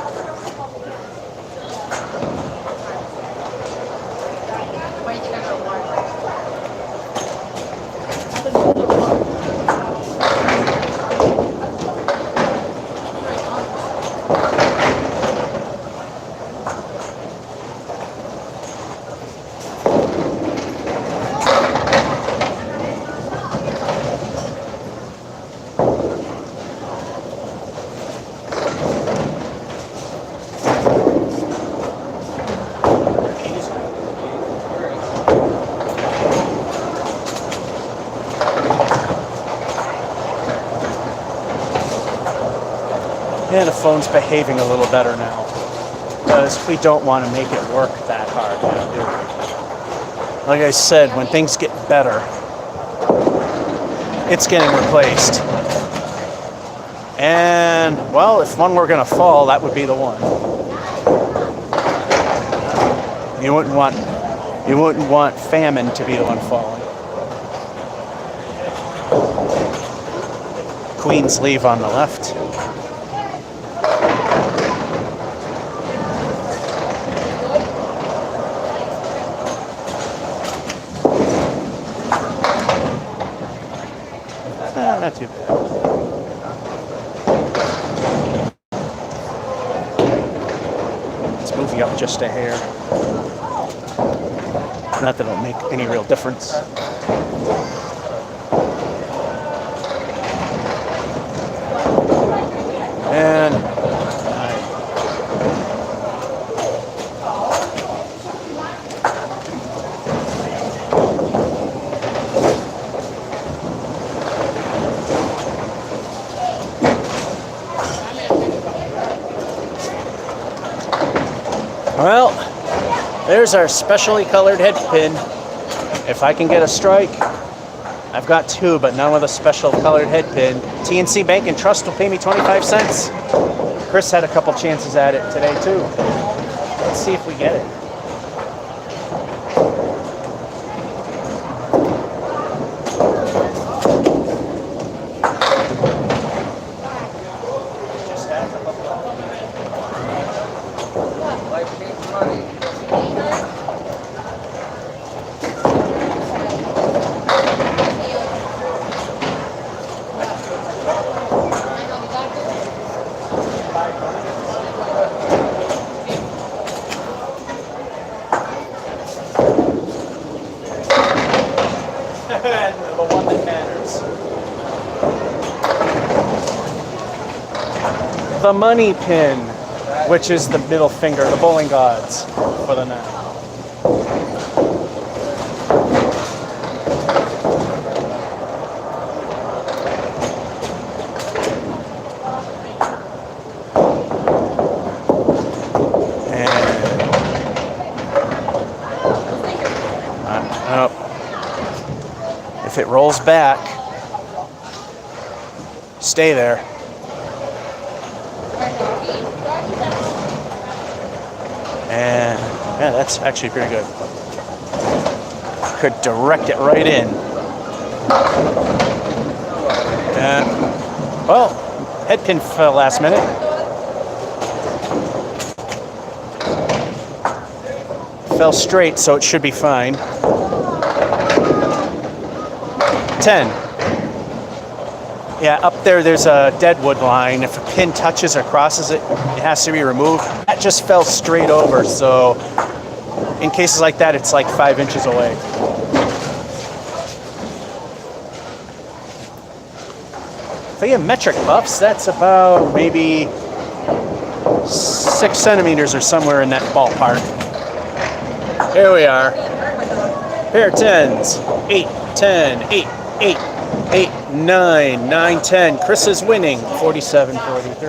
Yeah, the phone's behaving a little better now, because we don't want to make it work that hard. Like I said, when things get better, it's getting replaced. And, well, if one were going to fall, that would be the one. You wouldn't want famine to be the one falling. Queen's leave on the left. Not too bad. Let's move you up just a hair. Not that it'll make any real difference. And well, there's our specially colored head pin. If I can get a strike, I've got two, but none with a special colored head pin. TNC Bank and Trust will pay me 25 cents. Chris had a couple chances at it today, too. Let's see if we get it. The one that matters. The money pin, which is the middle finger, the bowling gods for the night. If it rolls back, stay there. And yeah, that's actually pretty good. Could direct it right in. Well, head pin fell last minute. Fell straight, so it should be fine. 10. Yeah, up there's a deadwood line. If a pin touches or crosses it, it has to be removed. That just fell straight over, so in cases like that, it's like 5 inches away. So yeah, metric buffs, that's about maybe 6 centimeters or somewhere in that ballpark. Here we are. Pair of 10s. 8, 10, 8, 8, 8, 9, 9, 10. Chris is winning. 47, 43.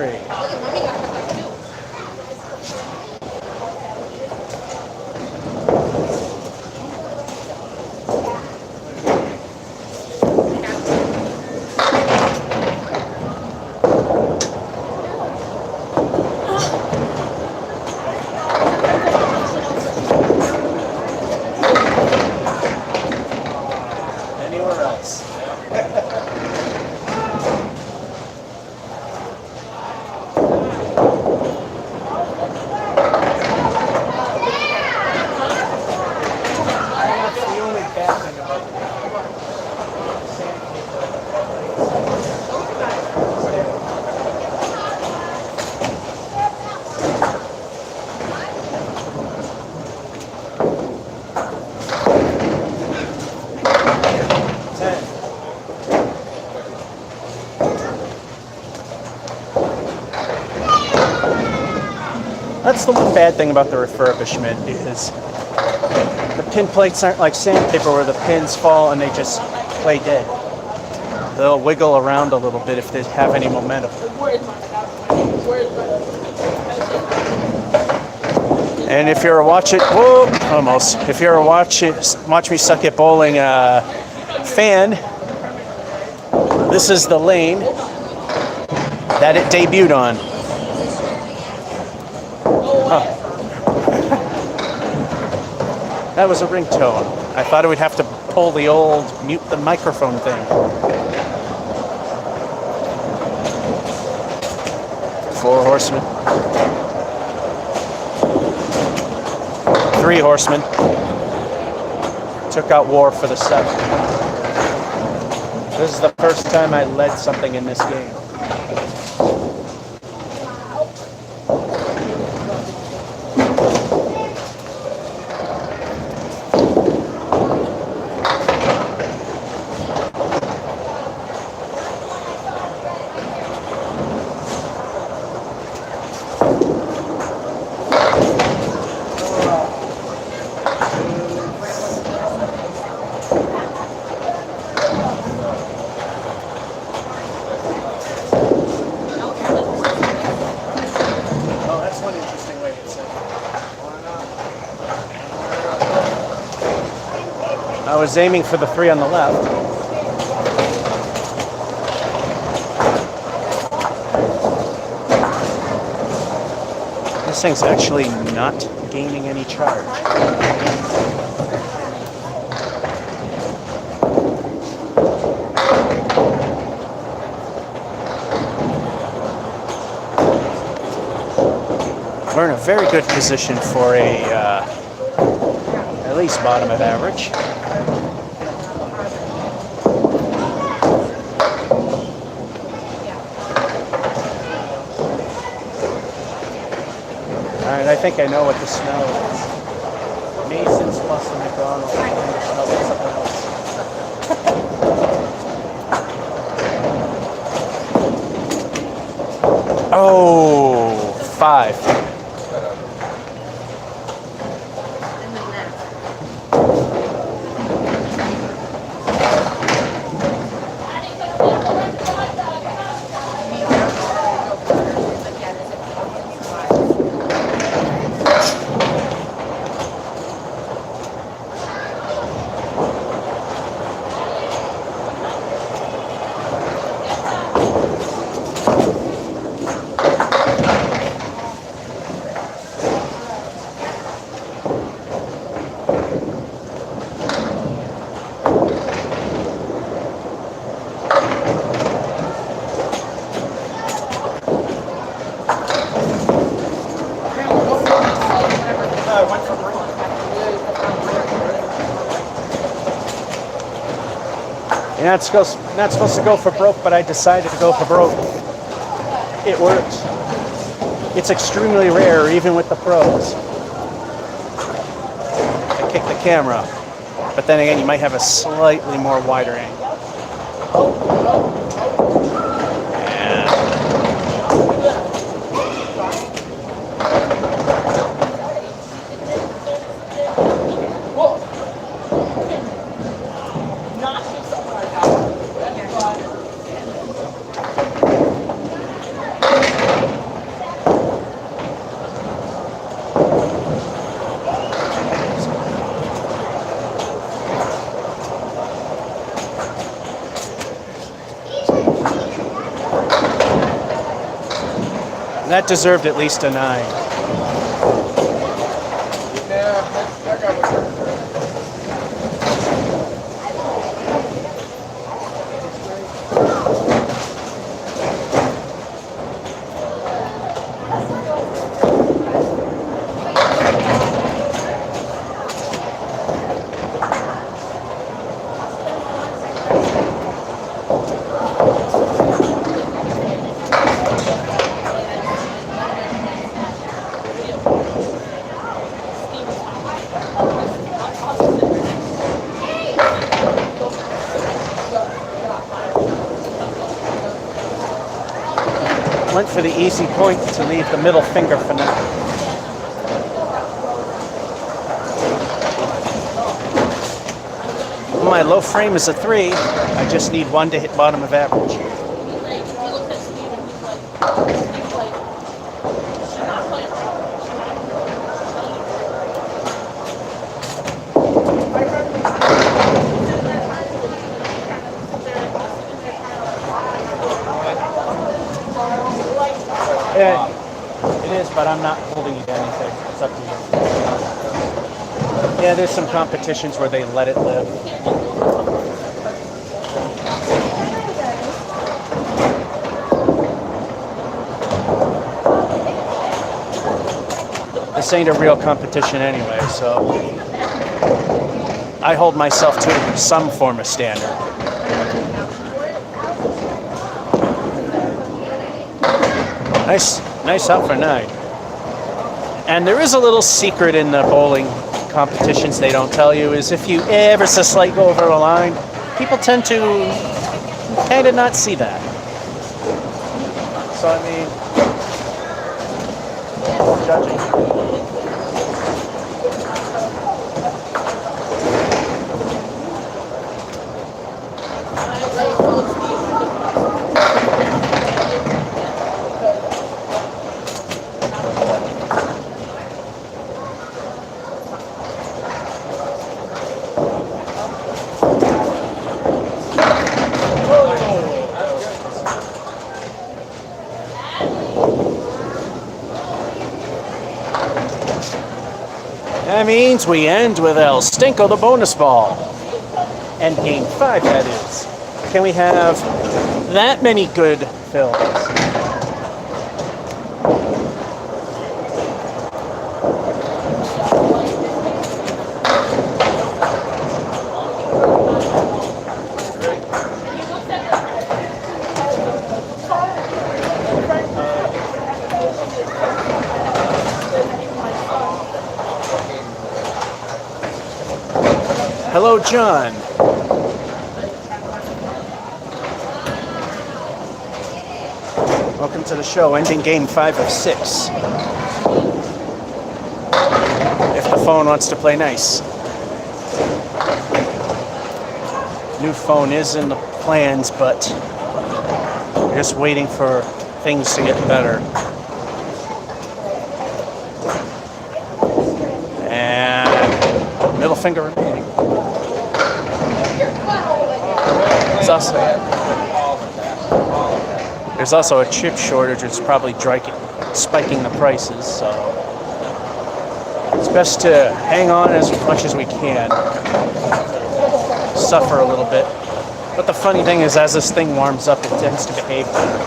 Anywhere else? That's the one bad thing about the refurbishment is the pin plates aren't like sandpaper where the pins fall and they just play dead. They'll wiggle around a little bit if they have any momentum. And if you're watching, whoa, almost. If you're a watch me suck at bowling fan, this is the lane that it debuted on. Huh. That was a ringtone. I thought I would have to pull the old mute the microphone thing. 4 horsemen. 3 horsemen. Took out war for the 7th. This is the first time I led something in this game. I was aiming for the 3 on the left. This thing's actually not gaining any charge. We're in a very good position for a at least bottom of average. Alright, I think I know what the smell is. Masons plus the McDonald's. I think it smells like something else. Oh, 5. You're not supposed to go for broke, but I decided to go for broke. It works. It's extremely rare, even with the pros. I kick the camera, but then again, you might have a slightly more wider angle. That deserved at least a 9. Yeah, that guy was hurt. Went for the easy point to leave the middle finger for now. My low frame is a 3. I just need 1 to hit bottom of average. Yeah, it is, but I'm not holding you to anything. It's up to you. Yeah, there's some competitions where they let it live. This ain't a real competition anyway, so I hold myself to some form of standard. Nice out for 9. And there is a little secret in the bowling competitions they don't tell you, is if you ever so slight go over the line, people tend to kind of not see that. So I mean, judging. That means we end with El Stinko the bonus ball. And game 5, that is. Can we have that many good fills? Hello, John. Welcome to the show, ending game 5 of 6. If the phone wants to play nice. New phone is in the plans, but we're just waiting for things to get better. And middle finger remaining. There's also a chip shortage. It's probably spiking the prices, so it's best to hang on as much as we can. Suffer a little bit. But the funny thing is, as this thing warms up, it tends to behave better.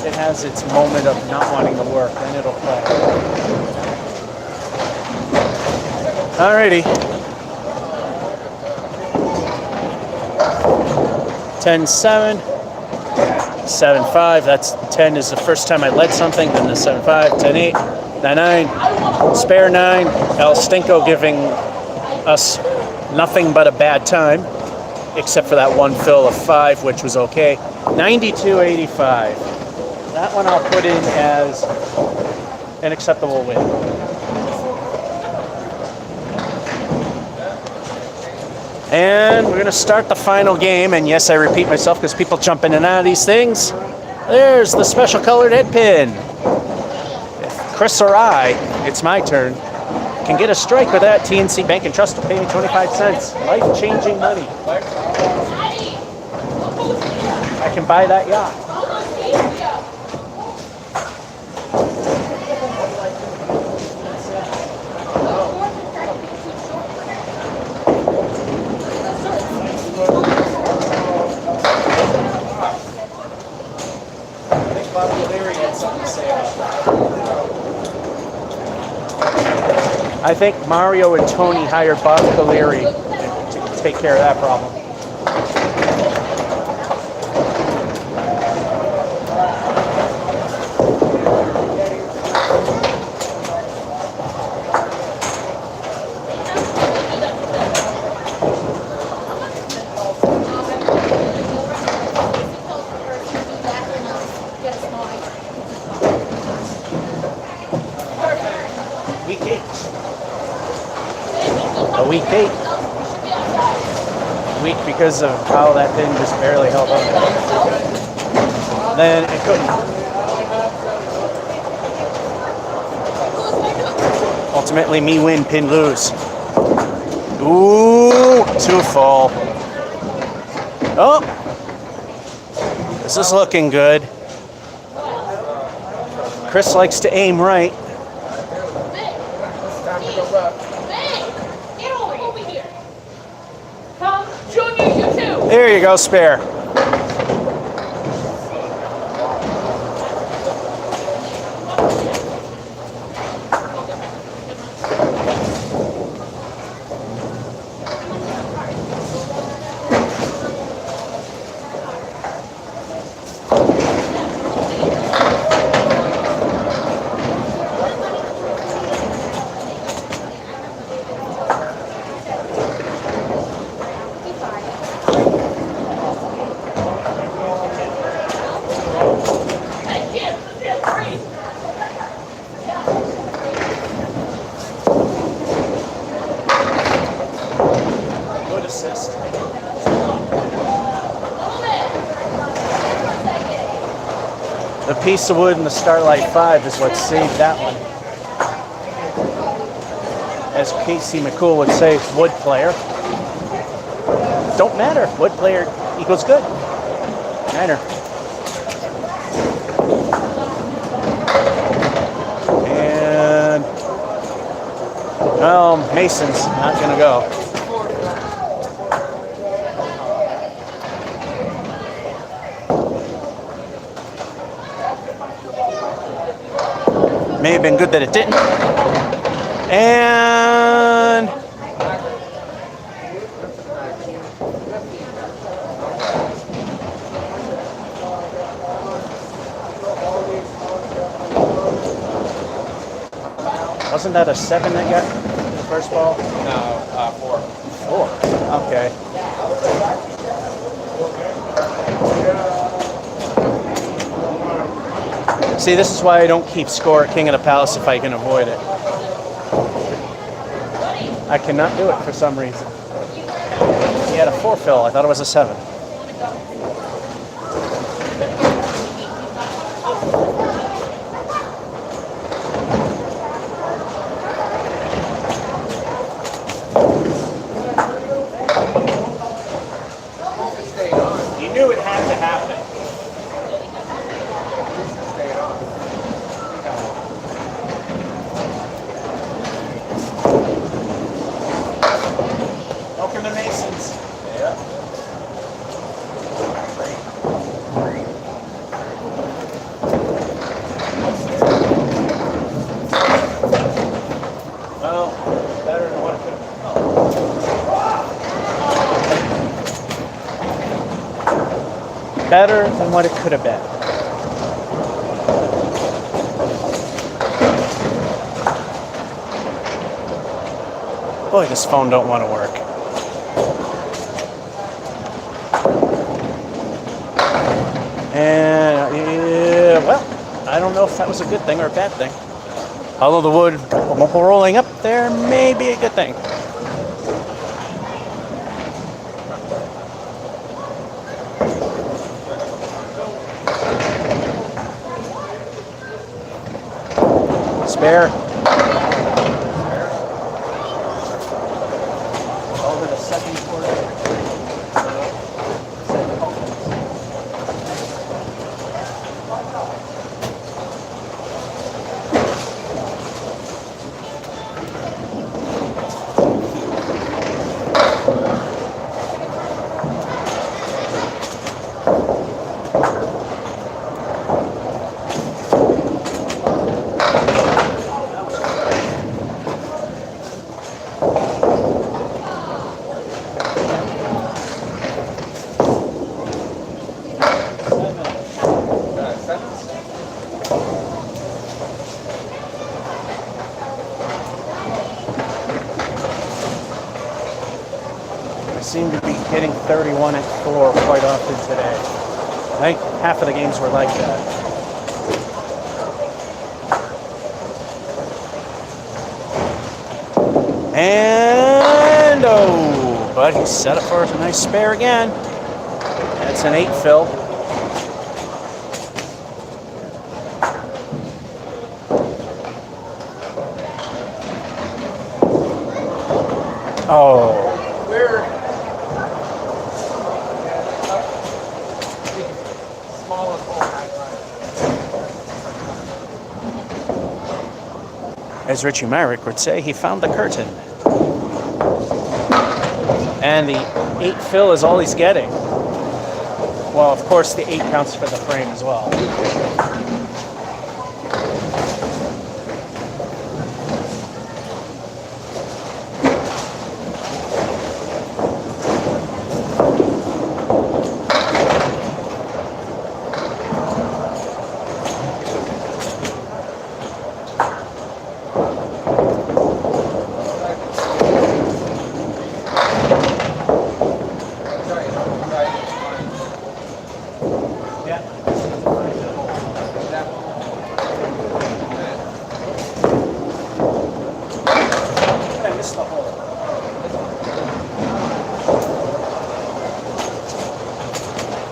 It has its moment of not wanting to work, and it'll play. Alrighty. 10-7. 7-5. That's 10 is the first time I led something. Then the 7-5. 10-8. 9-9. Spare 9. El Stinko giving us nothing but a bad time, except for that one fill of 5, which was okay. 92-85. That one I'll put in as an acceptable win. And we're going to start the final game. And yes, I repeat myself because people jump in and out of these things. There's the special colored head pin. If Chris or I, it's my turn, can get a strike with that, TNC Bank and Trust will pay me 25 cents. Life-changing money. I can buy that yacht. I think Mario and Tony hired Bob Caleri to take care of that problem. Week 8. Weak because of how that thing just barely held on. Then it couldn't. Ultimately, me win, pin lose. Ooh, 2 full. Oh, this is looking good. Chris likes to aim right. There you go, spare. The piece of wood in the Starlight 5 is what saved that one. As Casey McCool would say, wood player. Don't matter. Wood player equals good. Niner. And, well, Mason's not going to go. May have been good that it didn't. And wasn't that a 7 that got the first ball? No, 4. 4. Okay. See, this is why I don't keep score at King of the Palace if I can avoid it. I cannot do it for some reason. He had a 4 fill. I thought it was a 7. You knew it had to happen. Welcome to Masons. Yeah. better than what it could have been. Boy, this phone don't want to work. And, well, I don't know if that was a good thing or a bad thing. Although the wood rolling up there may be a good thing. Spare. Over the second quarter. Seem to be hitting 31 at 4 quite often today. I think half of the games were like that. And oh, but he set up for a nice spare again. That's an 8 fill. Oh. As Richie Myrick would say, he found the curtain. And the 8 fill is all he's getting. Well, of course, the 8 counts for the frame as well.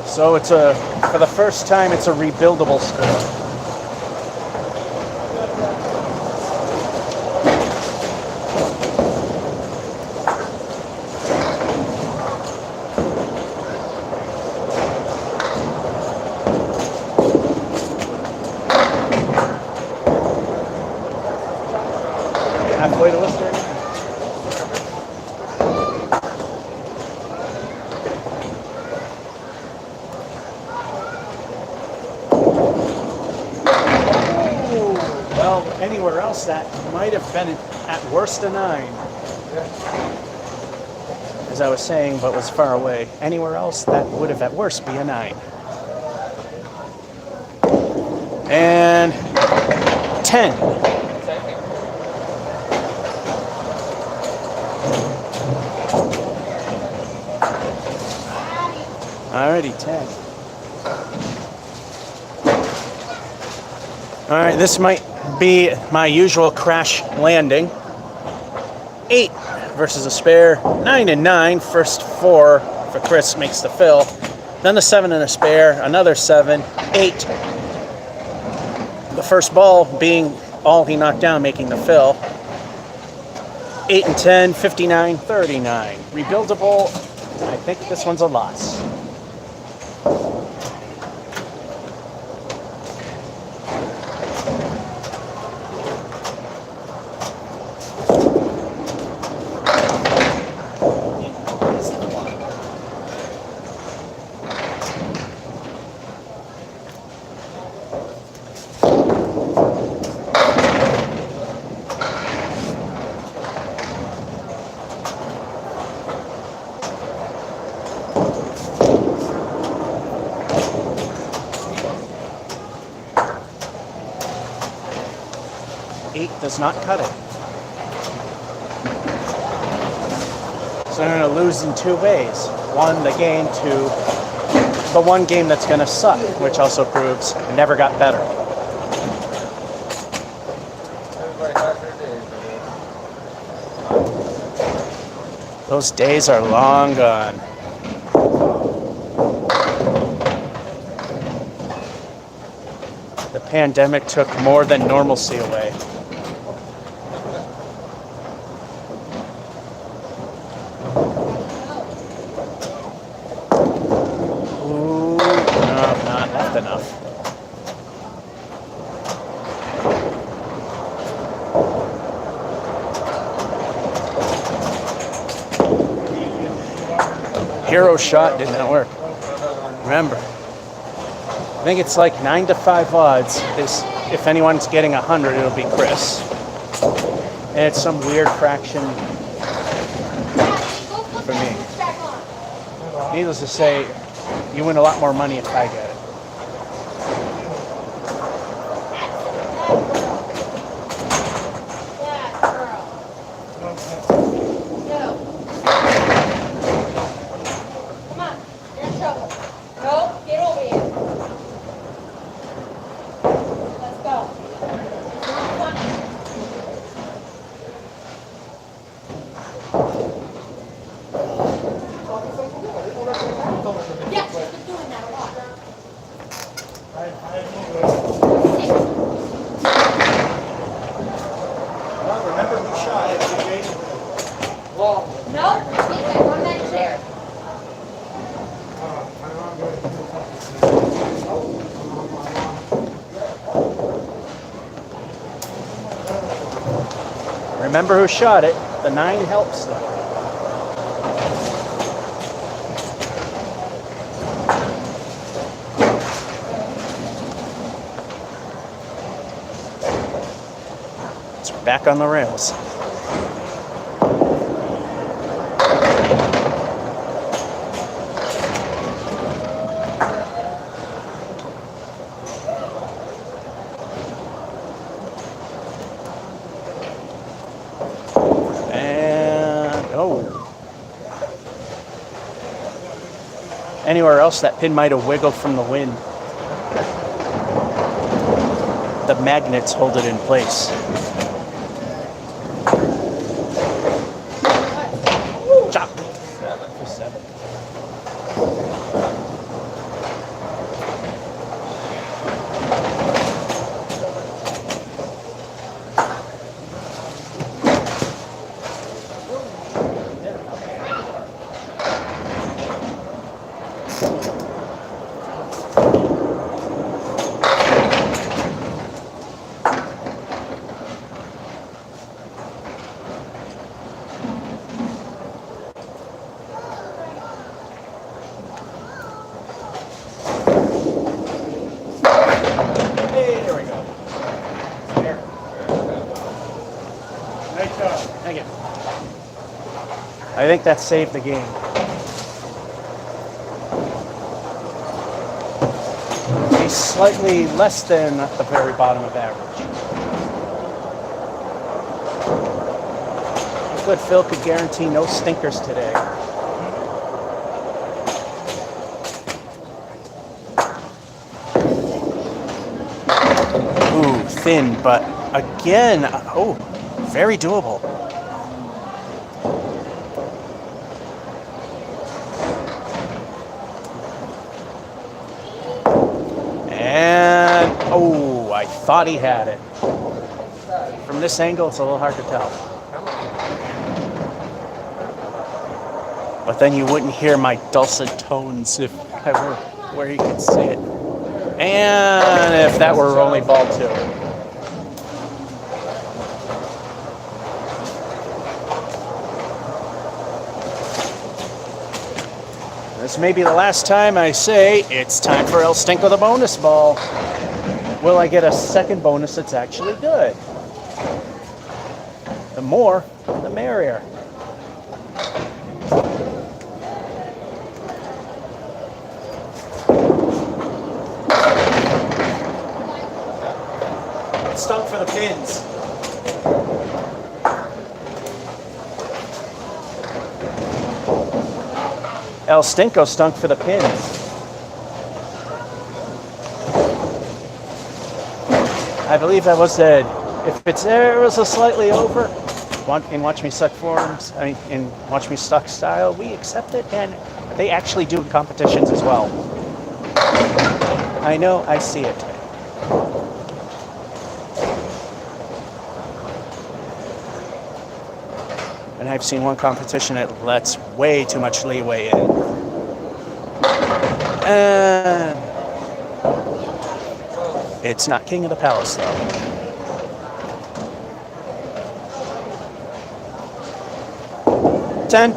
So it's for the first time, it's a rebuildable score. Halfway to Worcester. Well, anywhere else that might have been at worst a 9. As I was saying, but was far away. Anywhere else that would have at worst be a 9. And 10. Alrighty, 10. Alright, this might be my usual crash landing. 8 versus a spare. 9 and 9. First 4 for Chris makes the fill. Then the 7 and a spare. Another 7. 8. The first ball being all he knocked down, making the fill. 8 and 10. 59, 39. Rebuildable. I think this one's a loss. 8 does not cut it. So I'm going to lose in 2 ways. One, the game. 2, the one game that's going to suck, which also proves I never got better. Everybody has their days, I Those days are long gone. The pandemic took more than normalcy away. Ooh, no, not left enough. Hero shot did not work. Remember, I think it's like 9 to 5 odds. Is if anyone's getting 100, it'll be Chris. And it's some weird fraction for me. Needless to say, you win a lot more money if I get it. Remember who shot it? No, on that chair. Remember who shot it. The 9 helps though. It's back on the rails. Anywhere else, that pin might have wiggled from the wind. The magnets hold it in place. Chop. 7. Thank you. I think that saved the game. He's slightly less than at the very bottom of average. Good Phil could guarantee no stinkers today. Ooh, thin, but again, oh, very doable. And, oh, I thought he had it. From this angle, it's a little hard to tell. But then you wouldn't hear my dulcet tones if I were where you could see it. And if that were only ball 2. This may be the last time I say it's time for El Stinko the bonus ball. Will I get a second bonus that's actually good? The more, the merrier. Stunk for the pins. El Stinko stunk for the pins. I believe that was the, if it's there, it was a slightly over. In Watch Me Suck forms, in Watch Me Suck style, we accept it, and they actually do competitions as well. I know, I see it. And I've seen one competition that lets way too much leeway in. And it's not King of the Palace, though. Ten.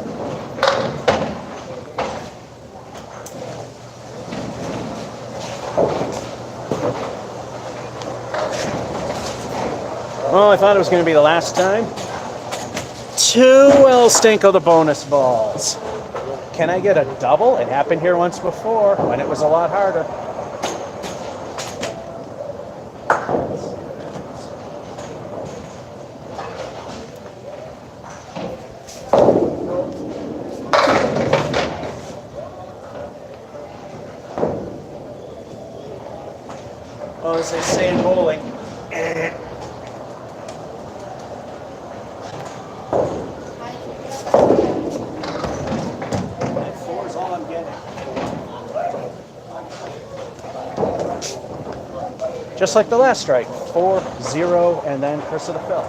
Well, I thought it was going to be the last time. 2 El Stinko the bonus balls. Can I get a double? It happened here once before when it was a lot harder. Oh, as they say in bowling. Just like the last strike, 4-0, and then Curse of the Fill.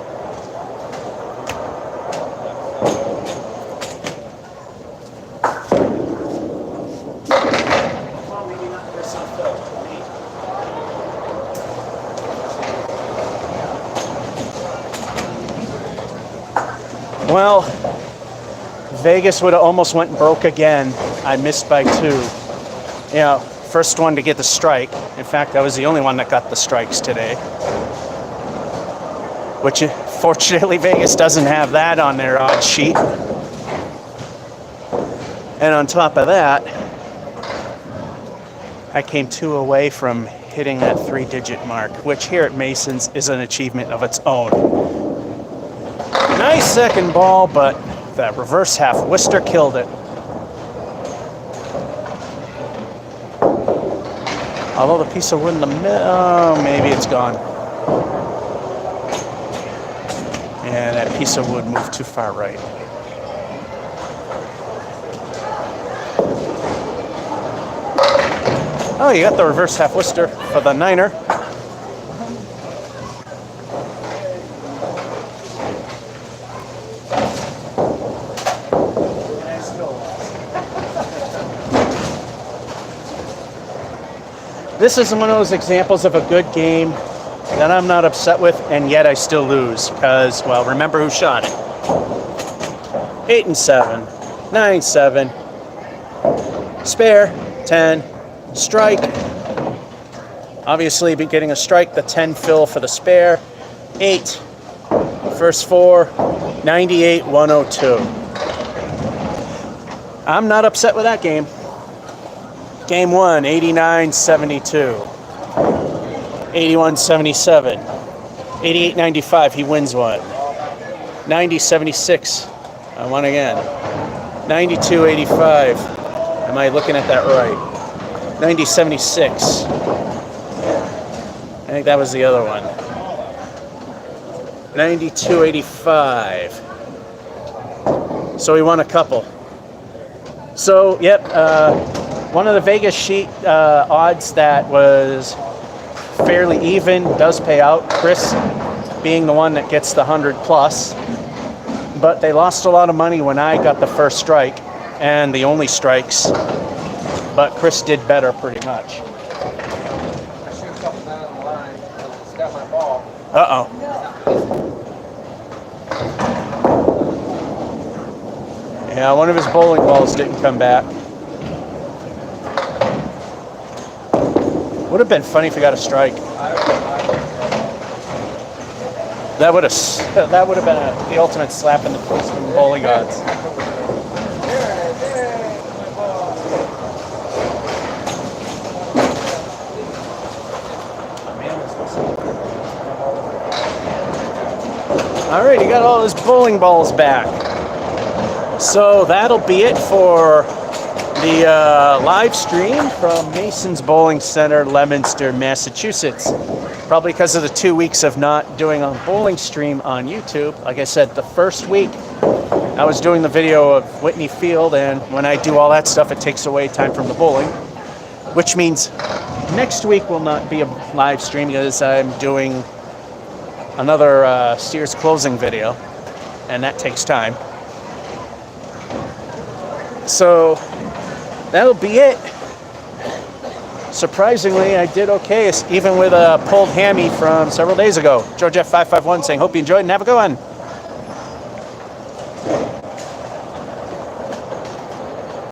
Well, maybe not Curse of the Fill. Well, Vegas would have almost went broke again. I missed by 2. You know, first one to get the strike. In fact, I was the only one that got the strikes today. Which, fortunately, Vegas doesn't have that on their odds sheet. And on top of that, I came 2 away from hitting that 3-digit mark, which here at Mason's is an achievement of its own. Nice second ball, but that reverse half Worcester killed it. Although the piece of wood in the middle, oh, maybe it's gone. And that piece of wood moved too far right. Oh, you got the reverse half Worcester for the 9er. This is one of those examples of a good game that I'm not upset with, and yet I still lose because, well, remember who shot it. 8-7, 9-7, spare, 10, strike. Obviously, be getting a strike, the 10 fill for the spare, 8, first 4, 98, 102. I'm not upset with that game. Game 1, 89-72, 81-77, 88-95, he wins one. 90-76, I won again. 92-85, am I looking at that right? 90-76, I think that was the other one. 92-85, so we won a couple. So, yep, one of the Vegas sheet odds that was fairly even does pay out. Chris being the one that gets the 100 plus. But they lost a lot of money when I got the first strike and the only strikes. But Chris did better pretty much. I shoot a couple down the line. It's got my ball. Uh-oh. Yeah, one of his bowling balls didn't come back. Would have been funny if he got a strike. That would have been the ultimate slap in the face from bowling odds. All right, he got all his bowling balls back. So that'll be it for the live stream from Mason's Bowling Center, Leominster, Massachusetts. Probably because of the 2 weeks of not doing a bowling stream on YouTube. Like I said, the first week I was doing the video of Whitney Field, and when I do all that stuff, it takes away time from the bowling, which means next week will not be a live stream because I'm doing another Steers closing video, and that takes time. So that'll be it. Surprisingly, I did okay, even with a pulled hammy from several days ago. Joe Jeff 551 saying, hope you enjoyed and have a good one.